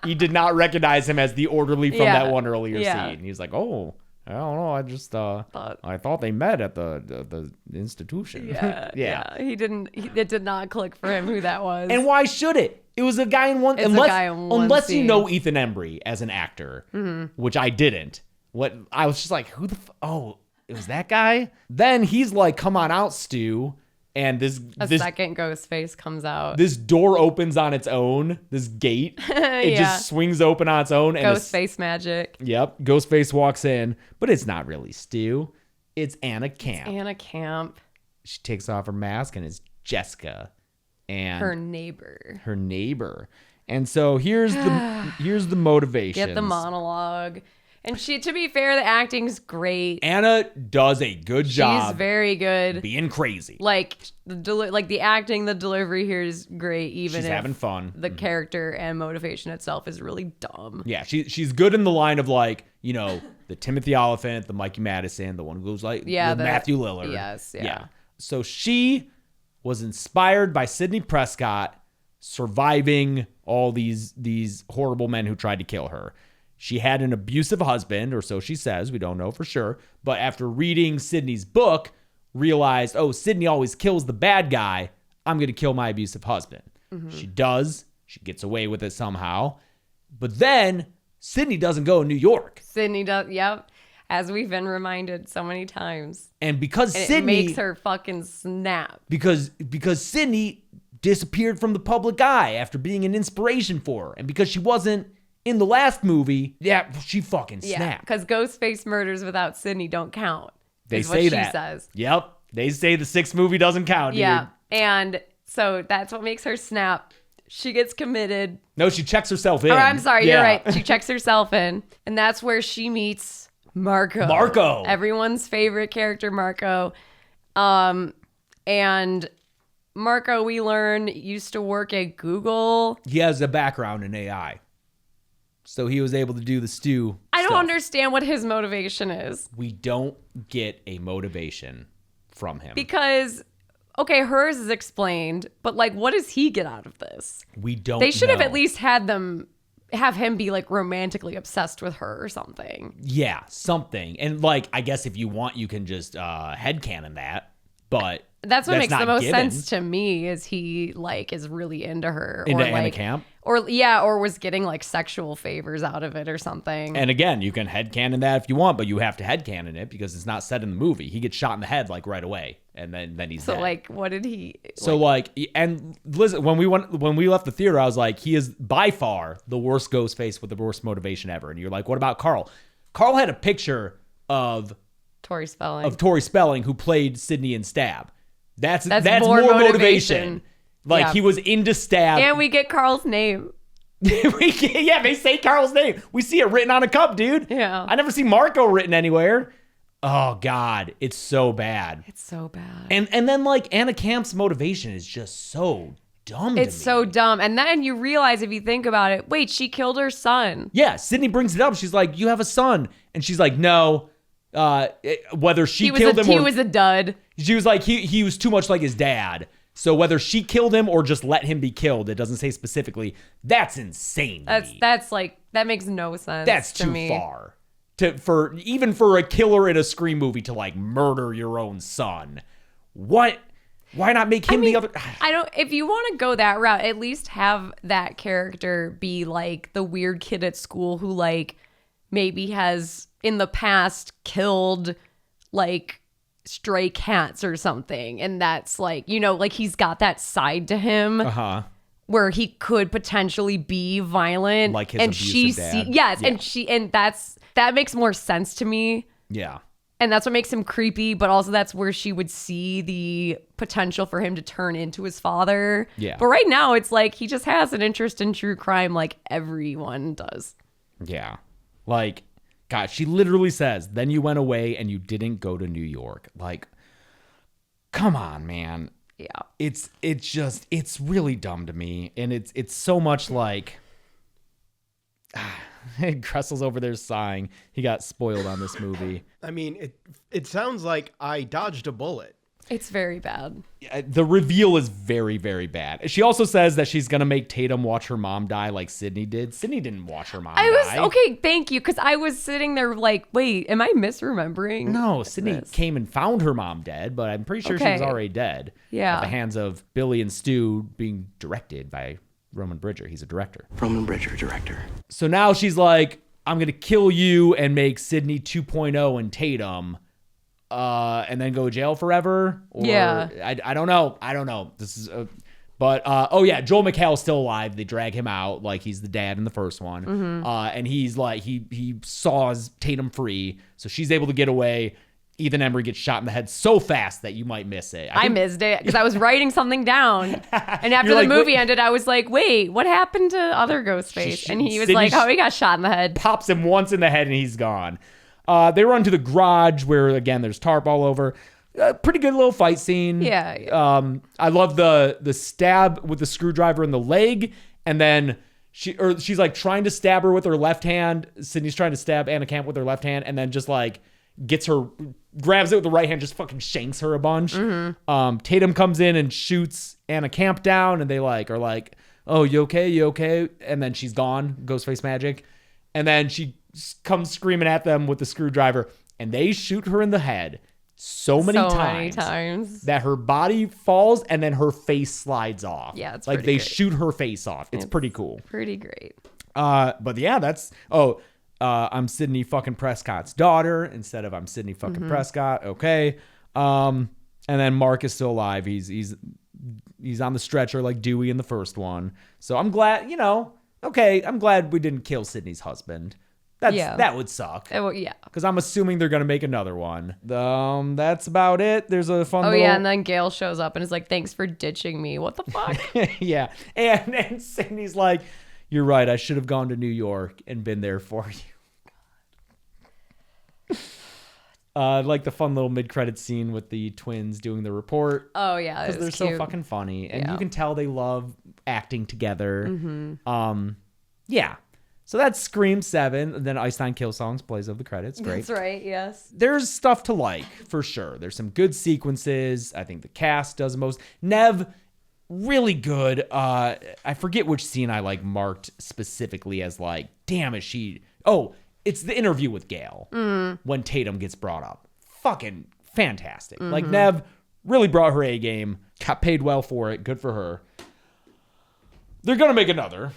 He did not recognize him as the orderly from that one earlier scene. He's like, oh, I don't know. I just I thought they met at the institution. Yeah. It did not click for him who that was. And why should it? It was a guy in one. It's a guy in one unless you scene. know Ethan Embry as an actor, which I didn't. I was just like, who the? Oh, it was that guy. Then he's like, "Come on out, Stu." And this second ghost face comes out. This door opens on its own. This gate, it just swings open on its own. Ghost face magic. Yep, Ghostface walks in, but it's not really Stu. It's Anna Camp. Anna Camp. She takes off her mask and it's Jessica, and Her neighbor. And so here's the motivation. Get the monologue. And to be fair, the acting's great. Anna does a good job. She's very good. Being crazy. Like the acting, the delivery here is great. Even she's if having fun. The character and motivation itself is really dumb. Yeah, she's good in the line of like, the Timothy Olyphant, the Mikey Madison, the one who goes like Matthew Lillard. Yes, yeah. So she was inspired by Sidney Prescott surviving all these horrible men who tried to kill her. She had an abusive husband, or so she says. We don't know for sure. But after reading Sidney's book, realized, Sidney always kills the bad guy. I'm going to kill my abusive husband. Mm-hmm. She does. She gets away with it somehow. But then Sidney doesn't go to New York. Sidney does, yep. As we've been reminded so many times. And because Sidney... it makes her fucking snap. Because Sidney disappeared from the public eye after being an inspiration for her. And because she wasn't in the last movie, she fucking snapped. Yeah, because Ghostface murders without Sidney don't count. They say that. She says. Yep. They say the sixth movie doesn't count, dude. Yeah. And so that's what makes her snap. She gets committed. No, she checks herself in. Oh, I'm sorry. You're right. She checks herself in. And that's where she meets Marco. Everyone's favorite character, Marco. And Marco, we learn, used to work at Google. He has a background in AI. So he was able to do the Stu I don't stuff. understand what his motivation is. We don't get a motivation from him. Because, okay, hers is explained, but like, what does he get out of this? We don't They should have know. at least have him be like romantically obsessed with her or something. Yeah, something. And like, I guess if you want, you can just headcanon that. But that's what makes the most given. sense to me is he like is really into her. Into or Anna like, Camp? Or was getting like sexual favors out of it or something. And again, you can headcanon that if you want, but you have to headcanon it because it's not said in the movie. He gets shot in the head like right away, and then he's dead. So like, what did he? So like, and listen, when we left the theater, I was like, he is by far the worst Ghostface with the worst motivation ever. And you're like, what about Carl? Carl had a picture of Tori Spelling. Tori Spelling, who played Sidney in Stab. That's more motivation. Like, yeah. he was into Stab. And we get Carl's name. They say Carl's name. We see it written on a cup, dude. Yeah. I never see Marco written anywhere. Oh, God. It's so bad. It's so bad. And then, like, Anna Camp's motivation is just so dumb to me. It's so dumb. And then you realize, if you think about it, wait, she killed her son. Yeah, Sidney brings it up. She's like, you have a son. And she's like, no. Whether she killed him or... He was a dud. She was like, he was too much like his dad. So whether she killed him or just let him be killed, it doesn't say specifically. That's insane to me. That's like, that makes no sense. That's to too me. far. Even for a killer in a Scream movie to like murder your own son. What? Why not make him the other? If you want to go that route, at least have that character be like the weird kid at school who like maybe has in the past killed like stray cats or something, and that's like, like he's got that side to him. where he could potentially be violent, Like his and she abusive dad. yes, Yeah. and that makes more sense to me. Yeah. And that's what makes him creepy, but also that's where she would see the potential for him to turn into his father. Yeah. But right now, it's like he just has an interest in true crime like everyone does. Yeah. Like, God, she literally says, then you went away and you didn't go to New York. Like, come on, man. Yeah. It's it's really dumb to me. And it's so much like, Cressel's over there sighing. He got spoiled on this movie. I mean, it sounds like I dodged a bullet. It's very bad. The reveal is very, very bad. She also says that she's going to make Tatum watch her mom die like Sydney did. Sydney didn't watch her mom die. Okay, thank you. Because I was sitting there like, wait, am I misremembering? No, Sydney came and found her mom dead, but I'm pretty sure she was already dead. Yeah. At the hands of Billy and Stu, being directed by Roman Bridger. He's a director. Roman Bridger, director. So now she's like, I'm going to kill you and make Sydney 2.0 and Tatum. And then go to jail forever? Or, yeah. I don't know. This is oh yeah, Joel McHale's still alive. They drag him out like he's the dad in the first one. Mm-hmm. And he's like, he saws Tatum free. So she's able to get away. Ethan Embry gets shot in the head so fast that you might miss it. I missed it because I was writing something down. And after the movie ended, I was like, wait, what happened to other Ghostface? And he was like, oh, he got shot in the head. Pops him once in the head and he's gone. They run to the garage where, again, there's tarp all over. Pretty good little fight scene. Yeah. I love the stab with the screwdriver in the leg. And then she's like trying to stab her with her left hand. Sydney's trying to stab Anna Camp with her left hand. And then just like grabs it with the right hand, just fucking shanks her a bunch. Mm-hmm. Tatum comes in and shoots Anna Camp down. And they are like, oh, you okay? You okay? And then she's gone. Ghostface magic. And then she comes screaming at them with the screwdriver, and they shoot her in the head so many times that her body falls and then her face slides off. Yeah, it's like pretty they great. shoot her face off. It's pretty cool. Pretty great. But yeah, that's I'm Sydney fucking Prescott's daughter instead of I'm Sydney fucking Prescott. Okay. And then Mark is still alive. He's on the stretcher like Dewey in the first one. So I'm glad, I'm glad we didn't kill Sydney's husband. That would suck. Yeah. Because I'm assuming they're going to make another one. That's about it. There's a fun little... yeah, and then Gail shows up and is like, thanks for ditching me. What the fuck? Yeah. And Sydney's like, you're right. I should have gone to New York and been there for you. Like the fun little mid-credit scene with the twins doing the report. Oh, yeah. Because they're so fucking funny. And you can tell they love acting together. Yeah. So that's Scream 7. And then Einstein Kill Songs plays over the credits. Great. That's right, yes. There's stuff to like, for sure. There's some good sequences. I think the cast does most. Nev, really good. I forget which scene I marked specifically as damn, is she... Oh, it's the interview with Gail when Tatum gets brought up. Fucking fantastic. Nev really brought her A game. Got paid well for it. Good for her. They're going to make another.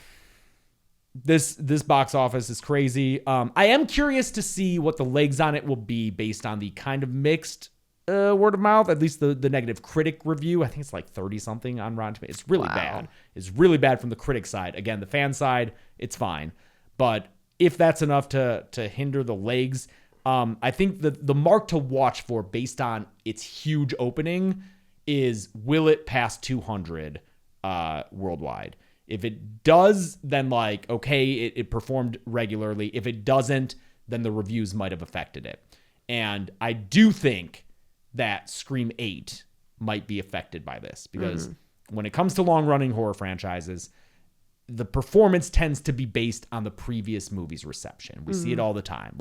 This box office is crazy. I am curious to see what the legs on it will be based on the kind of mixed word of mouth. At least the negative critic review. I think it's 30 something on Rotten Tomatoes. It's really bad. It's really bad from the critic side. Again, the fan side, it's fine. But if that's enough to hinder the legs, I think the mark to watch for based on its huge opening is, will it pass 200 worldwide? If it does, then okay, it performed regularly. If it doesn't, then the reviews might have affected it. And I do think that Scream 8 might be affected by this because when it comes to long-running horror franchises, the performance tends to be based on the previous movie's reception. We see it all the time.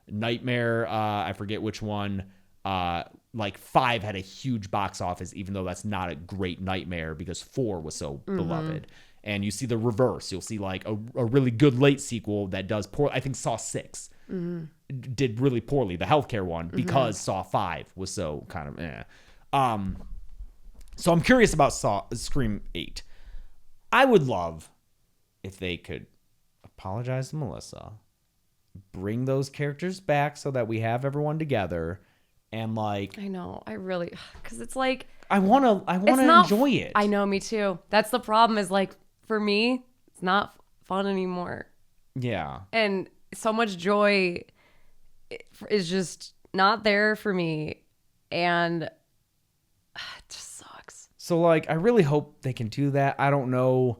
Nightmare, I forget which one, 5 had a huge box office, even though that's not a great Nightmare because 4 was so beloved. And you see the reverse. You'll see a really good late sequel that does poor. I think Saw 6 did really poorly, the healthcare one, because Saw 5 was so kind of eh. So I'm curious about Scream 8. I would love if they could apologize to Melissa, bring those characters back so that we have everyone together, and I know, I really, because it's I want to enjoy it. I know, me too. That's the problem is for me, it's not fun anymore. Yeah. And so much joy is just not there for me. And it just sucks. So, like, I really hope they can do that. I don't know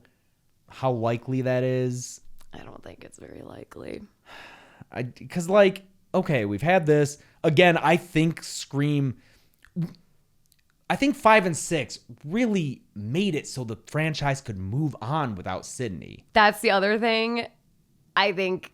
how likely that is. I don't think it's very likely. Because, like, okay, we've had this. Again, I think 5 and 6 really made it so the franchise could move on without Sydney. That's the other thing. I think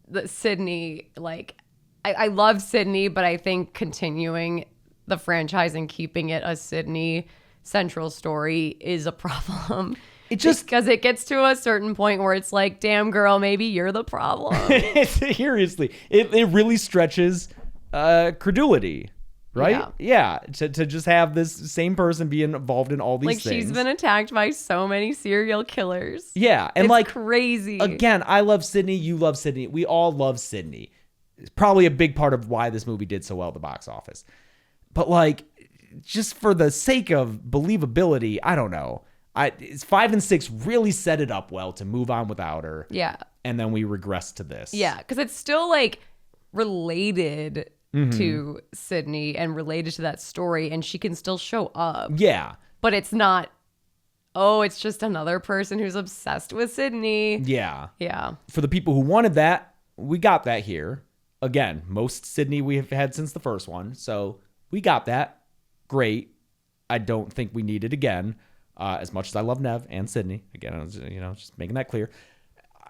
that Sydney, like, I love Sydney, but I think continuing the franchise and keeping it a Sydney central story is a problem. It just because it gets to a certain point where it's like, damn girl, maybe you're the problem. Seriously, it really stretches credulity, right? Yeah. To just have this same person be involved in all these like things. She's been attacked by so many serial killers. Yeah, and it's like crazy. Again, I love Sydney. You love Sydney. We all love Sydney. It's probably a big part of why this movie did so well at the box office. But like, just for the sake of believability, I don't know. 5 and 6 really set it up well to move on without her. Yeah. And then we regress to this. Yeah, because it's still like related to Sydney and related to that story, and she can still show up. Yeah. But it's not, oh, it's just another person who's obsessed with Sydney. Yeah. Yeah. For the people who wanted that, we got that here. Again, most Sydney we have had since the first one. So we got that. Great. I don't think we need it again. As much as I love Nev and Sydney. Again, I was, just making that clear.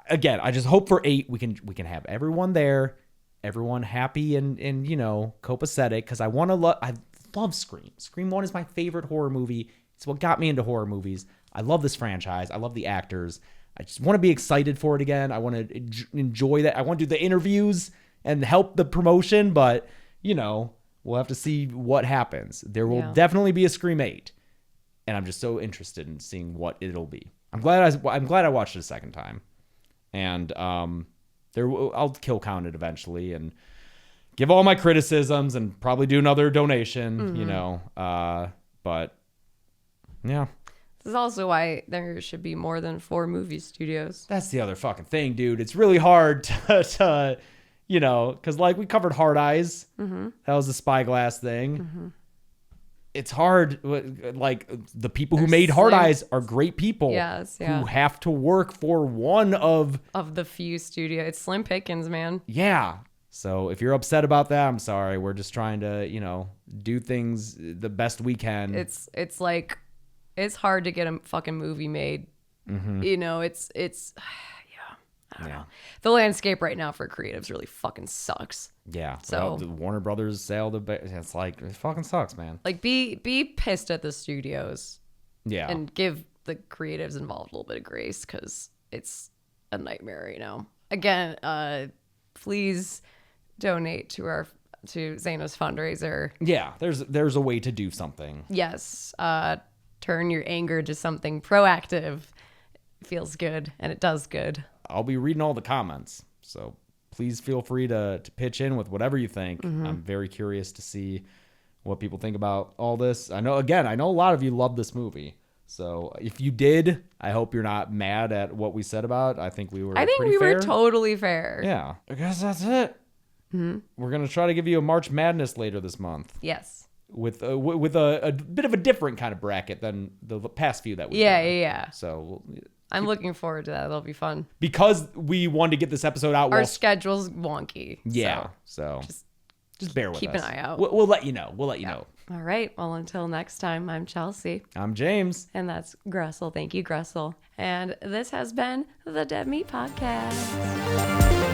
Again, I just hope for 8 we can have everyone there, everyone happy and copacetic, because I love Scream. Scream 1 is my favorite horror movie. It's what got me into horror movies. I love this franchise. I love the actors. I just want to be excited for it again. I want to enjoy that. I want to do the interviews and help the promotion, but we'll have to see what happens. There will definitely be a Scream 8. And I'm just so interested in seeing what it'll be. I'm glad I watched it a second time, and I'll kill count it eventually and give all my criticisms and probably do another donation. But yeah, This is also why there should be more than 4 movie studios. That's the other fucking thing, dude. It's really hard to because like we covered Hard Eyes. Mm-hmm. That was the Spyglass thing. Mm-hmm. It's hard. Like the people who made Hard Eyes are great people. Yes, yeah. Who have to work for one of the few studio. It's slim pickings, man. Yeah. So if you're upset about that, I'm sorry. We're just trying to, do things the best we can. It's like, it's hard to get a fucking movie made. Mm-hmm. It's I don't know. The landscape right now for creatives really fucking sucks. Yeah. So well, the Warner Brothers sale, it's like, it fucking sucks, man. Like be pissed at the studios. Yeah. And give the creatives involved a little bit of grace, because it's a nightmare right now. Again, please donate to Zaina's fundraiser. Yeah, there's a way to do something. Yes. Turn your anger to something proactive. It feels good, and it does good. I'll be reading all the comments, so please feel free to pitch in with whatever you think. Mm-hmm. I'm very curious to see what people think about all this. I know a lot of you love this movie. So if you did, I hope you're not mad at what we said about it. I think we were were totally fair. Yeah. I guess that's it. Mm-hmm. We're going to try to give you a March Madness later this month. Yes. With a bit of a different kind of bracket than the past few that we've done. Yeah. So I'm looking forward to that. It'll be fun. Because we wanted to get this episode out. Our schedule's wonky. Yeah. So just bear with us. Keep an eye out. We'll let you know. All right. Well, until next time, I'm Chelsea. I'm James. And that's Gressel. Thank you, Gressel. And this has been the Dead Meat Podcast.